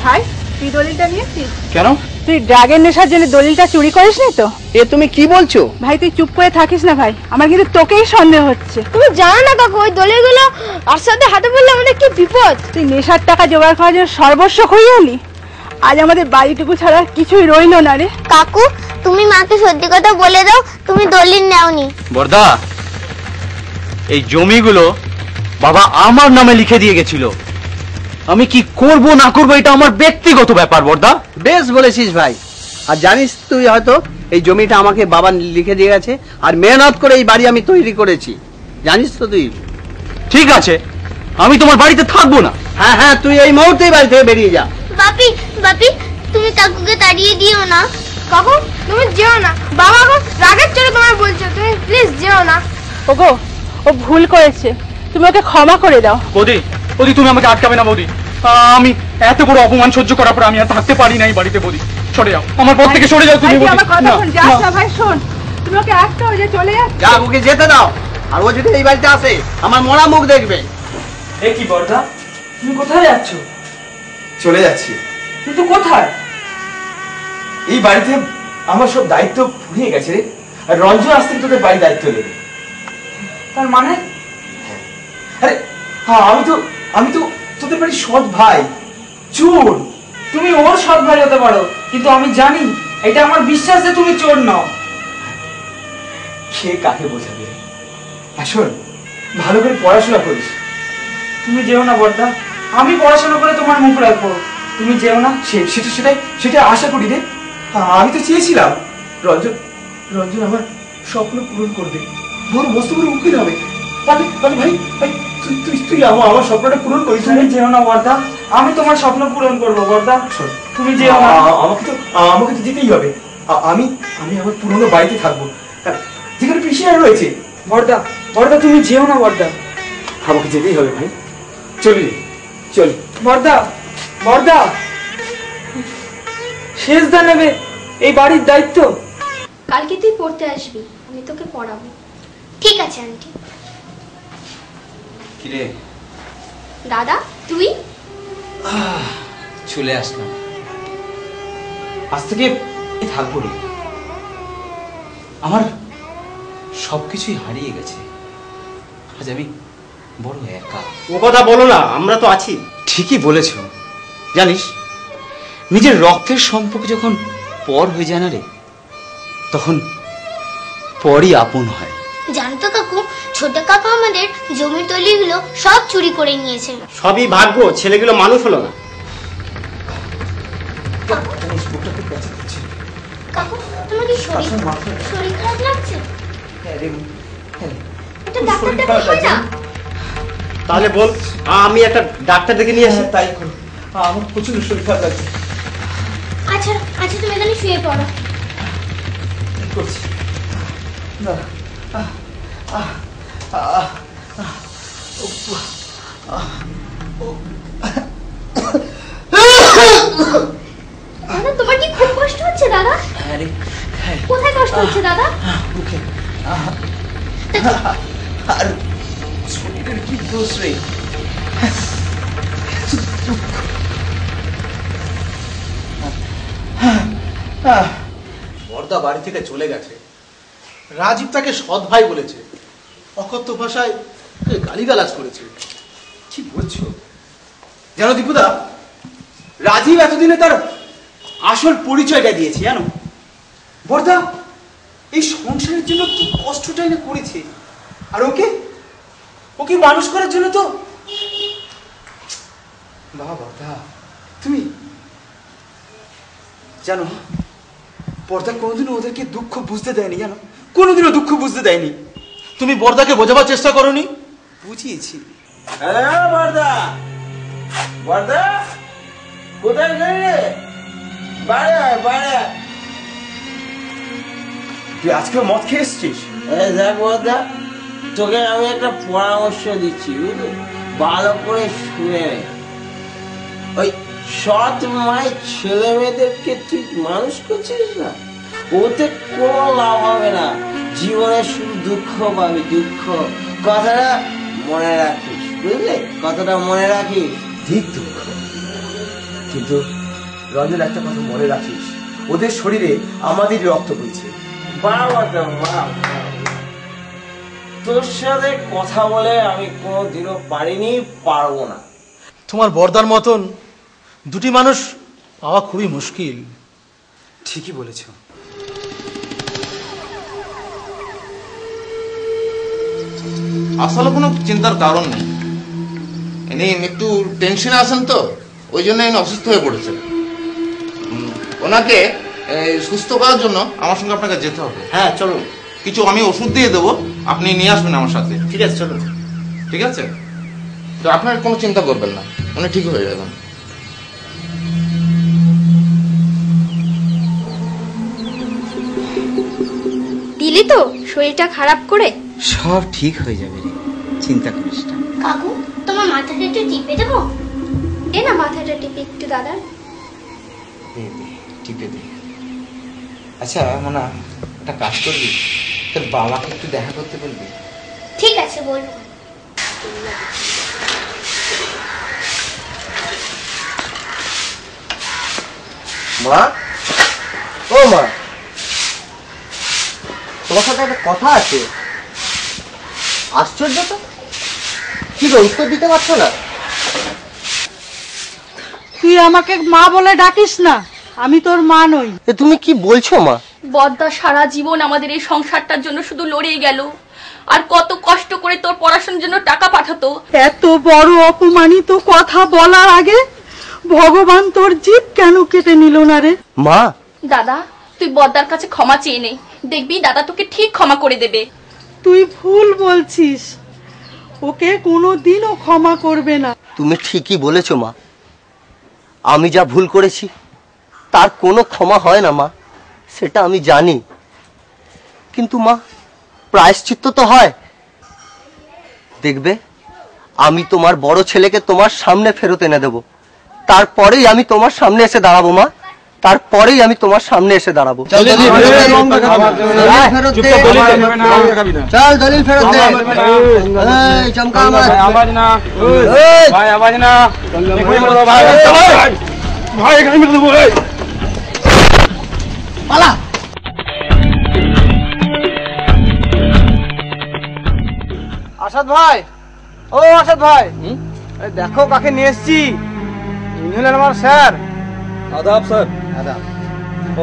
ভাই তুই দলিলটা নিয়েছিস? কেন? তুই ড্রাগের নেশার জন্য দলিলটা চুরি করিসনি তো? এ তুমি কি বলছো? ভাই তুই চুপ করে থাকিস না ভাই, আমার কিন্তু তোকেই সন্দেহ হচ্ছে। তুমি জানো না কাকু, ওই দলিলগুলো আর সাথে হাতে পড়লে আমাদের কি বিপদ। তুই নেশার টাকা জোগাড় করার জন্য সর্বস্ব খইয়ালি, আজ আমাদের বাড়িটুকু ছাড়া কিছুই রইলো না রে। কাকু তুমি মাকে সত্যি কথা বলে দাও, তুমি দলিল নাওনি। বর্দা, এই জমিগুলো বাবা আমার নামে লিখে দিয়ে গেছিল। আমি কি করব না করব এটা আমার ব্যক্তিগত ব্যাপার বর্দা। বেশ বলেছিস ভাই। আর জানিস তুই হয়তো এই জমিটা আমাকে বাবা লিখে দিয়ে গেছে, আর মেহনত করে এই বাড়ি আমি তৈরি করেছি, জানিস তো তুই। ঠিক আছে, আমি তোমার বাড়িতে থাকবো না। হ্যাঁ হ্যাঁ, তুই এই মুহূর্তেই বাড়ি থেকে বেরিয়ে যা। বাপি বাপি, তুমি কাকুকে তাড়িয়ে দিও না। কাকু তুমি যেও না, বাবা গো রাগের চড়ে তোমার বলছো, তুমি প্লিজ যেও না। ওগো, ও ভুল করেছে, তুমি ওকে ক্ষমা করে দাও। বৌদি, বৌদি তুমি আমাকে আটকাবে না বৌদি। আমি এত বড় অপমান সহ্য করার পর আমি আর থাকতে পারি না এই বাড়িতে। বৌদি সরে যাও, আমার পথ থেকে সরে যাও তুমি। আমার কথা শোন, যাস না ভাই, শোন, তুমি ওকে আটকাও, যে চলে যাও। যা, ওকে যেতে দাও। আর ও যদি এই বাড়িতে আসে আমার মরা মুখ দেখবে। এ কি বর্দা, তুমি কোথায় যাচ্ছ? চলে যাচ্ছি। কিন্তু কোথায়? এই বাড়িতে আমার সব দায়িত্ব ফুরিয়ে গেছে রে। আর রঞ্জন আজ থেকে তোদের বাড়ি দায়িত্ব নেবে। তার মানে? আরে হ্যাঁ, আমি তো তোদের বাড়ির সৎ ভাই। চোর? তুমি ওর সৎ ভাই হতে পারো, কিন্তু আমি জানি, এটা আমার বিশ্বাস যে তুমি চোর নও। কে কাকে বোঝাবে? আসল ভালো করে পড়াশোনা করিস। তুমি যেও না বর্দা, আমি পড়াশোনা করে তোমার মুখ রাখবো, তুমি যেও না। সেটা আশা করি রে। আমি তো চেয়েছিলাম রঞ্জন আমার স্বপ্ন পূরণ করবে, বড় মস্ত বড় উকিল হবে। ভাই তুই আমার স্বপ্নটা পূরণ করিস। তুমি যেও না বর্দা, আমি তোমার স্বপ্ন পূরণ করবো বর্দা। তুমি যেও না। আমাকে তো যেতেই হবে। আমি আমার পুরনো বাড়িতে থাকবো, যেখানে পিসিরা রয়েছে। বর্দা তুমি যেও না বর্দা। আমাকে যেতেই হবে ভাই। চল বর্দা, শেষদা নেবে এই বাড়ির দায়িত্ব। কালকে তুই পড়তে আসবি, আমি তোকে পড়াবো। ঠিক আছে আন্টি। কিরে দাদা তুই? চলে আসলাম। আজ থেকে থাকবো রে। আমার সবকিছুই হারিয়ে গেছে। আজ আমি বড় একা। ও কথা বলো না, আমরা তো আছি। ঠিকই বলেছ। জানিস, নিজের রক্তের সম্পর্ক যখন পর হয়ে যায় না রে, তখন পরই আপন হয়। জানো তো কাকু, ছোট কাকা আমাদের জমির তলিগুলো সব চুরি করে নিয়েছে। সবই ভাগ্য, ছেলেগুলো মানুষ হলো না। কাকু তোমার কি শরীর খারাপ লাগছে? তাহলে বল, আমি একটা ডাক্তার দেখে নিয়ে আসি। তাই করো, আমার প্রচন্ড শরীর খারাপ লাগছে। আচ্ছা তুমি এখানে শুয়ে পড়ো। করছি না। দাদা তোমার কি খুব কষ্ট হচ্ছে দাদা? কোথায় কষ্ট হচ্ছে দাদা? বুকে। আর শরীরের কি দোষ রে? বর্দা বাড়ি থেকে চলে গেছে। রাজীব তাকে সৎ ভাই বলেছে, অকথ্য ভাষায় গালিগালাজ করেছে। কি বলছো? জানো দীপুদা, রাজীব এতদিনে তার আসল পরিচয়টা দিয়েছে। জানো বর্দা এই সংসারের জন্য কি কষ্টটাই না করেছে, আর ওকে মানুষ করার জন্য তো। বাবা বর্দা, তুমি জানো বর্দা কোনোদিনও ওদেরকে দুঃখ বুঝতে দেয়নি। জানো, কোনোদিনও দুঃখ বুঝতে দেয়নি। তুমি বর্দাকে বোঝাবার চেষ্টা করোনি? বুঝিয়েছি। কোথায় গেলি রে? তুই আজকে মদ খেয়ে এসছিস? দেখ বর্দা, তোকে আমি একটা পরামর্শ দিচ্ছি, বুঝলি? ভালো করে শুনে নে। ওই সৎ মায়ের ছেলে মেয়েদেরকে তুই মানুষ করছিস না, ওতে কোনো লাভ হবে না। জীবনে শুধু দুঃখ পাবি, দুঃখ। কথাটা মনে রাখিস, বুঝলি? কথাটা মনে রাখিস। ঠিক দুঃখ, কিন্তু রঞ্জন একটা কথা মনে রাখিস, ওদের শরীরে আমাদের রক্ত বইছে। তোর সাথে কথা বলে আমি কোনোদিনও পারিনি, পারবো না। তোমার বর্দার মতন দুটি মানুষ পাওয়া খুবই মুশকিল। ঠিকই বলেছ। আসলে কোনো চিন্তার কারণ নেই, ইনি একটু টেনশনে আছেন তো, ওই জন্য ইনি অসুস্থ হয়ে পড়েছে। ওনাকে সুস্থ করার জন্য আমার সঙ্গে আপনাকে যেতে হবে। হ্যাঁ চলুন। কিছু আমি ওষুধ দিয়ে দেবো, আপনি নিয়ে আসবেন আমার সাথে। ঠিক আছে চলুন। ঠিক আছে, তো আপনার কোনো চিন্তা করবেন না, উনি ঠিক হয়ে যাবেন। দিলি তো শরীরটা খারাপ করে? সব ঠিক হয়ে যাবে রে, চিন্তা করিস না। কাকু তোমার মাথাটা একটু টিপে দেবো? এ না মাথাটা টিপে একটু দাদা। টিপে দে। আচ্ছা মোনা, একটা কাজ করবি, তোর বাবাকে একটু দেখা করতে বলবি। ঠিক আছে বলবো। মা, ও মা, তোমার সাথে একটা কথা আছে। আশ্চর্য তো, কি গো উত্তর দিতে পারছো না? তুই আমাকে মা বলে ডাকিস না, আমি তোর মা নই। তুমি কি বলছো মা? বদ্দা সারা জীবন আমাদের এই সংসারটার জন্য শুধু লড়েই গেল, আর কত কষ্ট করে তোর পড়াশোনার জন্য টাকা পাঠাতো। এত বড় অপমানিত কথা বলার আগে ভগবান তোর জিভ কেন কেটে নিল না রে? মা, দাদা তুই বদ্দার কাছে ক্ষমা চেয়ে নে, দেখবি দাদা তোকে ঠিক ক্ষমা করে দেবে। তুই ভুল বলছিস, ওকে কোনোদিনও ক্ষমা করবে না। তুমি ঠিকই বলেছো মা, আমি যা ভুল করেছি তার কোনো ক্ষমা হয় না মা, সেটা আমি জানি। কিন্তু মা, প্রায়শ্চিত্ত তো হয়। দেখবে, আমি তোমার বড় ছেলেকে তোমার সামনে ফেরত এনে দেব, তারপরেই আমি তোমার সামনে এসে দাঁড়াবো মা, তারপরেই আমি তোমার সামনে এসে দাঁড়াবো। চল দলিল ফেরত দে। এই চমকা আমার আওয়াজ না ভাই, আওয়াজ না ভাই, ভাই এখানে মেরে দেবো। পালা। আসাদ ভাই, ও আসাদ ভাই, দেখো কাকে নিয়ে এসছি। ইনি হলেন আমার স্যার। আদাব স্যার। আদাব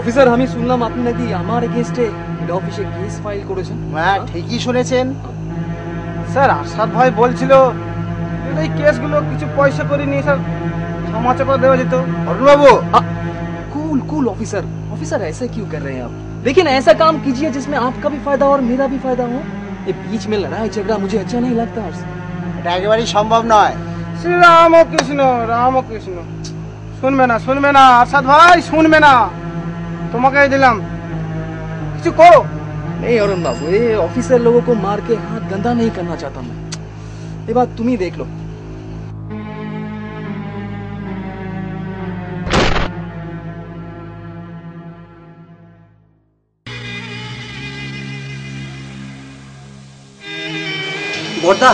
অফিসার, আমি শুনলাম আপনি নাকি আমার এগেইনস্টে হেড অফিসে কেস ফাইল করেছেন। হ্যাঁ ঠিকই শুনেছেন স্যার। আসাদ ভাই বলছিল এই কেসগুলো কিছু পয়সা করে নিয়ে স্যার সমাচার করে দেওয়া যেত। অরুণ বাবু, कूल कूल ऑफिसर, ऑफिसर ऐसे क्यों कर रहे हैं आप? लेकिन ऐसा काम कीजिए जिसमें आपका भी फायदा और मेरा भी फायदा हो। ये बीच में लड़ाई झगड़ा मुझे अच्छा नहीं लगता। এটা একেবারেই সম্ভব নয়। শ্রী রামকৃষ্ণ রামকৃষ্ণ। শুনবে না, শুনবে না আসাদ ভাই, শুনবে না। তোমাকেই দিলাম, কিছু করো। नहीं अरुण बाबू, ये ऑफिसर लोगों को मार के हाथ गंदा नहीं करना चाहता मैं। ये बात तुम ही देख लो। বর্দা,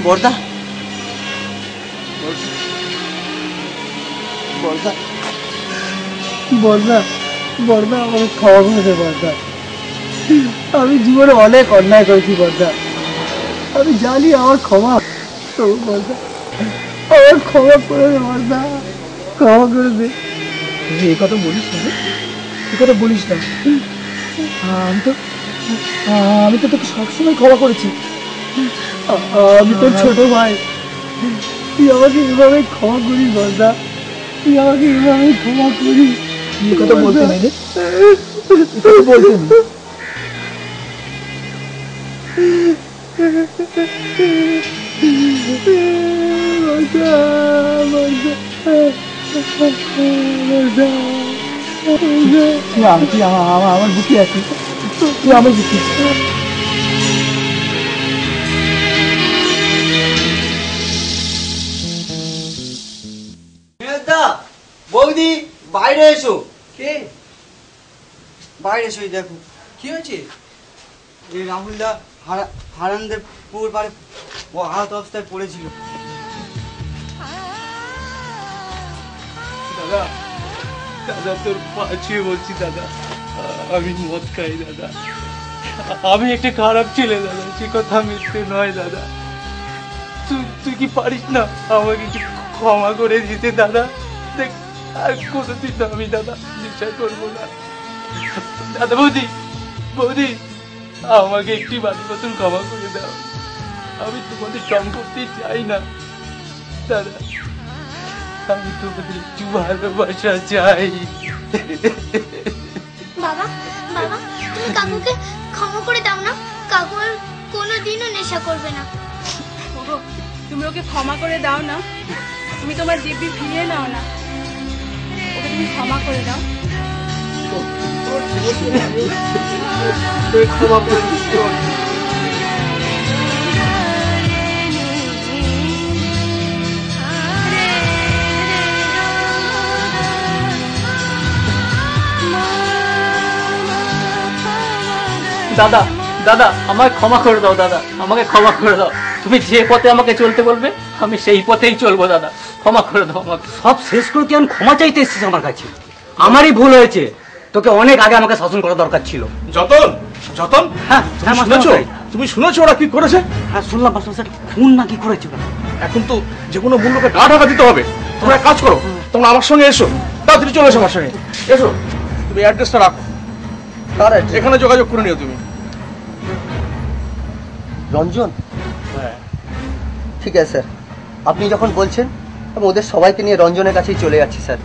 বর্দা, বর্দা, বর্দা, বর্দা আমাকে ক্ষমা করে দে বর্দা। আমি জীবনে অনেক অন্যায় করেছি বর্দা, আমি জানি আমার ক্ষমা। তো বর্দা আমার ক্ষমা করে দে বর্দা, ক্ষমা করে দে। এই কথা বলিস না, এই কথা বলিস না। আমি তো তোকে সবসময় ক্ষমা করেছি। আমি তোর ছোট ভাই, তুই আমাকে এভাবে ক্ষমা করিস বর্দা, তুই আমাকে এভাবে ক্ষমা করিস। এই কথা বলতে নেই রে, এই কথা বলতে নেই। তুই আমার বুকে আছিস, তুই আমার বুকে। বৌদি বাইরে এসো। কে? বাইরে এসো, দেখো কি হয়েছে। এই রাহুলদা হারানদের পুকুর পাড়ে ও আহত অবস্থায় পড়েছিল। দাদা, দাদা তোর পা ছুঁয়ে বলছি দাদা, আমি মদ খাই দাদা, আমি একটা খারাপ ছেলে দাদা, সে কথা মিথ্যে নয় দাদা। তুই কি পারিস না আমাকে কি ক্ষমা করে দিতে দাদা? দেখ আর কোনোদিন আমি দাদা নেশা করবো না দাদা। বৌদি, বৌদি, আমাকে একটি বারের মতন ক্ষমা করে দাও। আমি তোমাদের সম্পত্তি চাই না দাদা, আমি তোমাদের একটু ভালোবাসা চাই। বাবা বাবা তুমি কাকুকে ক্ষমা করে দাও না, কাকু আর কোনোদিনও নেশা করবে না। ওগো, তুমি ওকে ক্ষমা করে দাও না, তুমি তোমার দিব্যি ফিরিয়ে নাও না, ওকে তুমি ক্ষমা করে দাও। ক্ষমা করে দিচ্ছি। দাদা দাদা আমাকে ক্ষমা করে দাও, দাদা আমাকে ক্ষমা করে দাও। তুমি যে পথে আমাকে চলতে বলবে আমি সেই পথেই চলবো দাদা, ক্ষমা করে দাও আমাকে। সব শেষ করে তুই এখন ক্ষমা চাইতে এসেছিস আমার কাছে? আমারই ভুল হয়েছে, তোকে অনেক আগে আমাকে শাসন করা দরকার ছিল। যতন যতন, হ্যাঁ শুনেছো? তুমি শুনেছো ওরা কি করেছে? হ্যাঁ শুনলাম মাস্টার, খুন না কি করেছে? এখন তো যে কোনো মূল্যকে গা ঢাকা দিতে হবে। তোমরা এক কাজ করো, তোমরা আমার সঙ্গে এসো, তাড়াতাড়ি চলে এসো আমার সঙ্গে। এসো, তুমি অ্যাড্রেসটা রাখো, এখানে যোগাযোগ করে নিও তুমি। রঞ্জন, ঠিক আছে স্যার, আপনি যখন বলছেন আমি ওদের সবাইকে নিয়ে রঞ্জনের কাছেই চলে যাচ্ছি স্যার।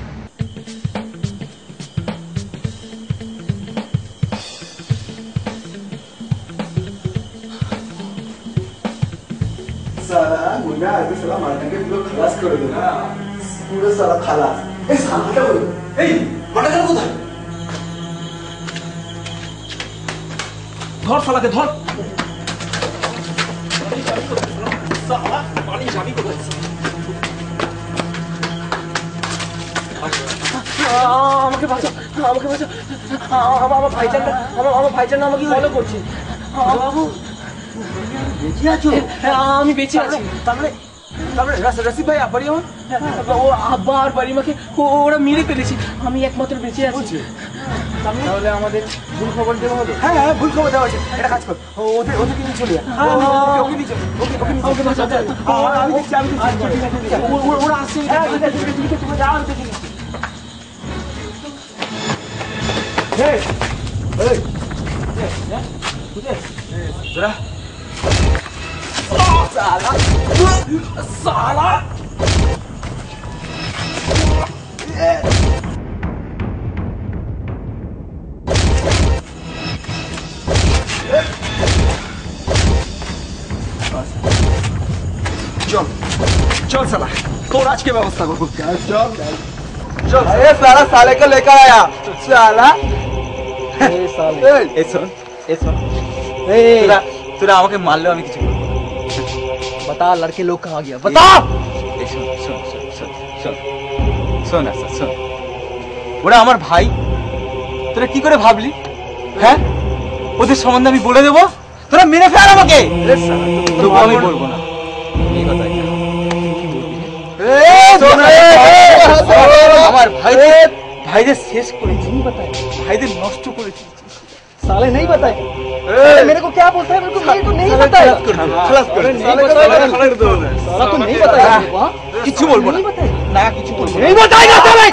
साला मुन्ना अभी साला मारने के पूरा खलास कर दो ना, पूरा साला खलास। ए साला क्या बोल? ए मारने का कोথায়? ধর শালাকে ধর। সালা পানি যাবি কোথায়? আমাকে বাঁচাও, আমাকে বাঁচাও, আমার ভাইজানটা, আমার ভাইজান আমাকে ফলো করছে। বাবু বেঁচে আছো? আমি বেঁচে আছি। তারপরে রসিদ ভাই বাড়িমা, ও আব্বা আর বাড়িমাকে ওরা মেরে ফেলেছে, আমি একমাত্র বেঁচে আছি। তাহলে আমাদের ভুল খবর দেওয়া হলো। হ্যাঁ হ্যাঁ ভুল খবর দেওয়া হয়েছে, এটা কাজ কর, ওদেরকে নিয়ে চলে যা। ওকে নিয়ে চল, ওকে বাঁচাও। আমি দেখছি, ওরা আসছে। তুমি যাও, আমি দেখি। Hey! Hey! Zara! Salah! Salah! चल चल साला, तो आज की व्यवस्था करो। चल चल, अरे साला साले को लेकर आया साला। তোরা আমাকে মারলেও আমি কিছু করবো। बता लड़के लोग कहाँ गया, बता। শোন আচ্ছা শোন, ওরা আমার ভাই, তোরা কি করে ভাবলি? হ্যাঁ ওদের সম্বন্ধে আমি বলে দেবো, তোরা মেরে ফেল আমাকে। তবু আমি বলবো না এই কথা। আমার ভাইদের শেষ করেছি, ভাইদের নষ্ট করেছি। साले नहीं बताए, मेरे को क्या बोलता है, मेरे को नहीं बताया। साला तो नहीं बताया, কিছু বলবো না, না কিছু বলবো না, नहीं बताएगा साले।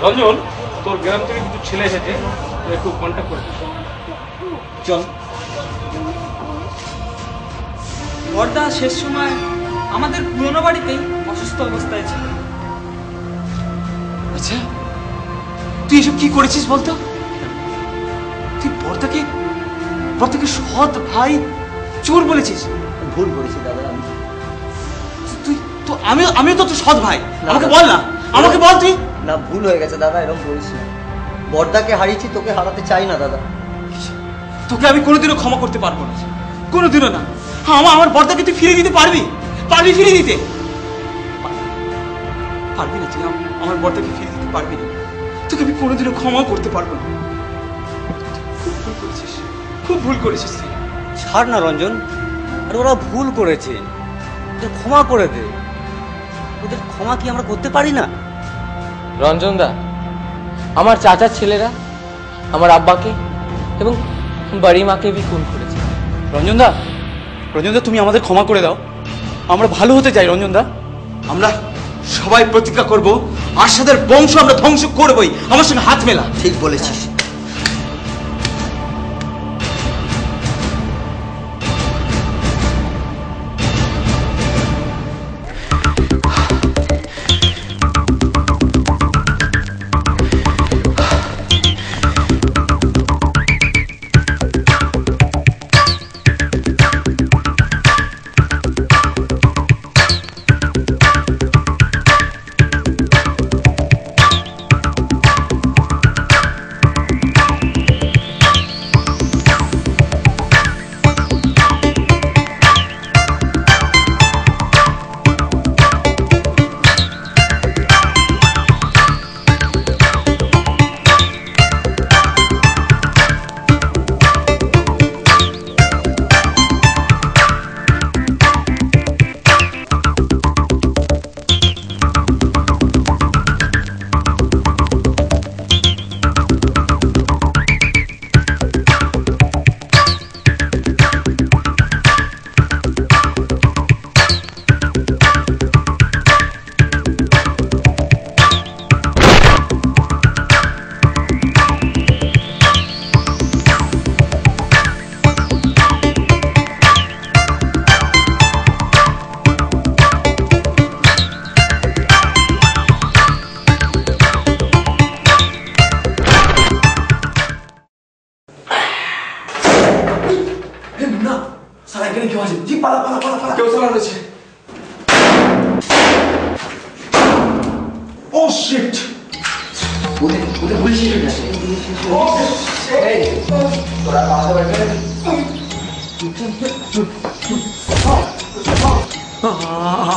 রঞ্জন, তোর গ্রাম থেকে কিছু ছেলে এসেছে, একটু কন্ট্যাক্ট করে চল। বর্দা শেষ সময় আমাদের পুরনো বাড়িতেই অসুস্থ অবস্থায় ছিল। আচ্ছা তুই এসব কি করেছিস বলতো? তুই বর্দাকে সৎ ভাই চোর বলেছিস? ভুল করেছি দাদা আমি। তুই তো আমিও তো তোর সৎ ভাই, আমাকে বল না, আমাকে বল তুই। না ভুল হয়ে গেছে দাদা, এরকম বলিস না। বর্দাকে হারিয়েছি, তোকে হারাতে চাই না দাদা। তোকে আমি কোনোদিনও ক্ষমা করতে পারবো না, কোনোদিনও না। আমার বর্দাকে তুই ফিরিয়ে দিতে পারবি? ফিরিয়ে দিতে পারবি না? তুই আমার বর্দাকে ফিরিয়ে দিতে পারবি না? তোকে আমি কোনোদিনও ক্ষমা করতে পারবো না। খুব ভুল করেছিস, খুব ভুল করেছিস তুই। ছাড় না রঞ্জন, আর ওরা ভুল করেছে, ওদের ক্ষমা করে দে। ওদের ক্ষমা কি আমরা করতে পারি না? রঞ্জন দা, আমার চাচার ছেলেরা আমার আব্বাকে এবং বাড়ি মাকে भी খুন করেছে। রঞ্জন দা, তুমি আমাদের ক্ষমা করে দাও, আমরা ভালো হতে চাই। রঞ্জন দা, আমরা সবাই প্রতিজ্ঞা করব আরশাদের বংশ আমরা ধ্বংস করবই। আমার সঙ্গে হাত মেলা। ঠিক বলেছিস।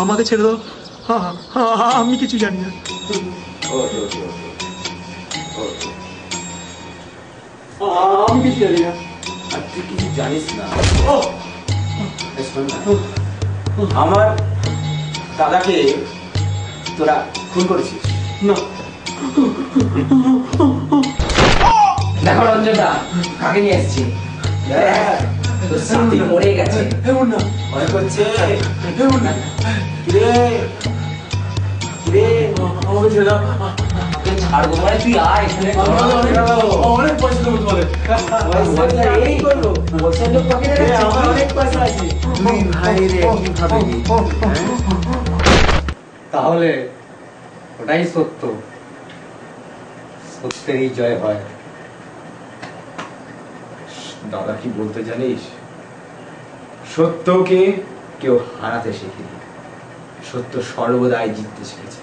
আমাকে ছেড়ে দাও, আমি কিছু জানি না। আমি কিছু জানি না। আর তুই কিছু জানিস না। আমার দাদাকে তোরা খুন করেছিস না? দেখো রঞ্জনদা, কাকে নিয়ে এসেছি। তোর সাথী মরে গেছে। ভয় করছে। কিরে কিরে, আমাকে ছেড়ে দাও। ছাড়বো মানে তুই আয় এখানে। অনেক পয়সা দেবো তোমাদের। এই করলো পয়সা লোক পাকে আমার অনেক পয়সা আছে। তুই ভাই রে কি ভাবলি? তাহলে ওটাই সত্য, সত্যেরই জয় হয়। দাদা কি বলতে জানিস? সত্যকে কেউ হারাতে শেখেনি, সত্য সর্বদাই জিততে শিখেছে।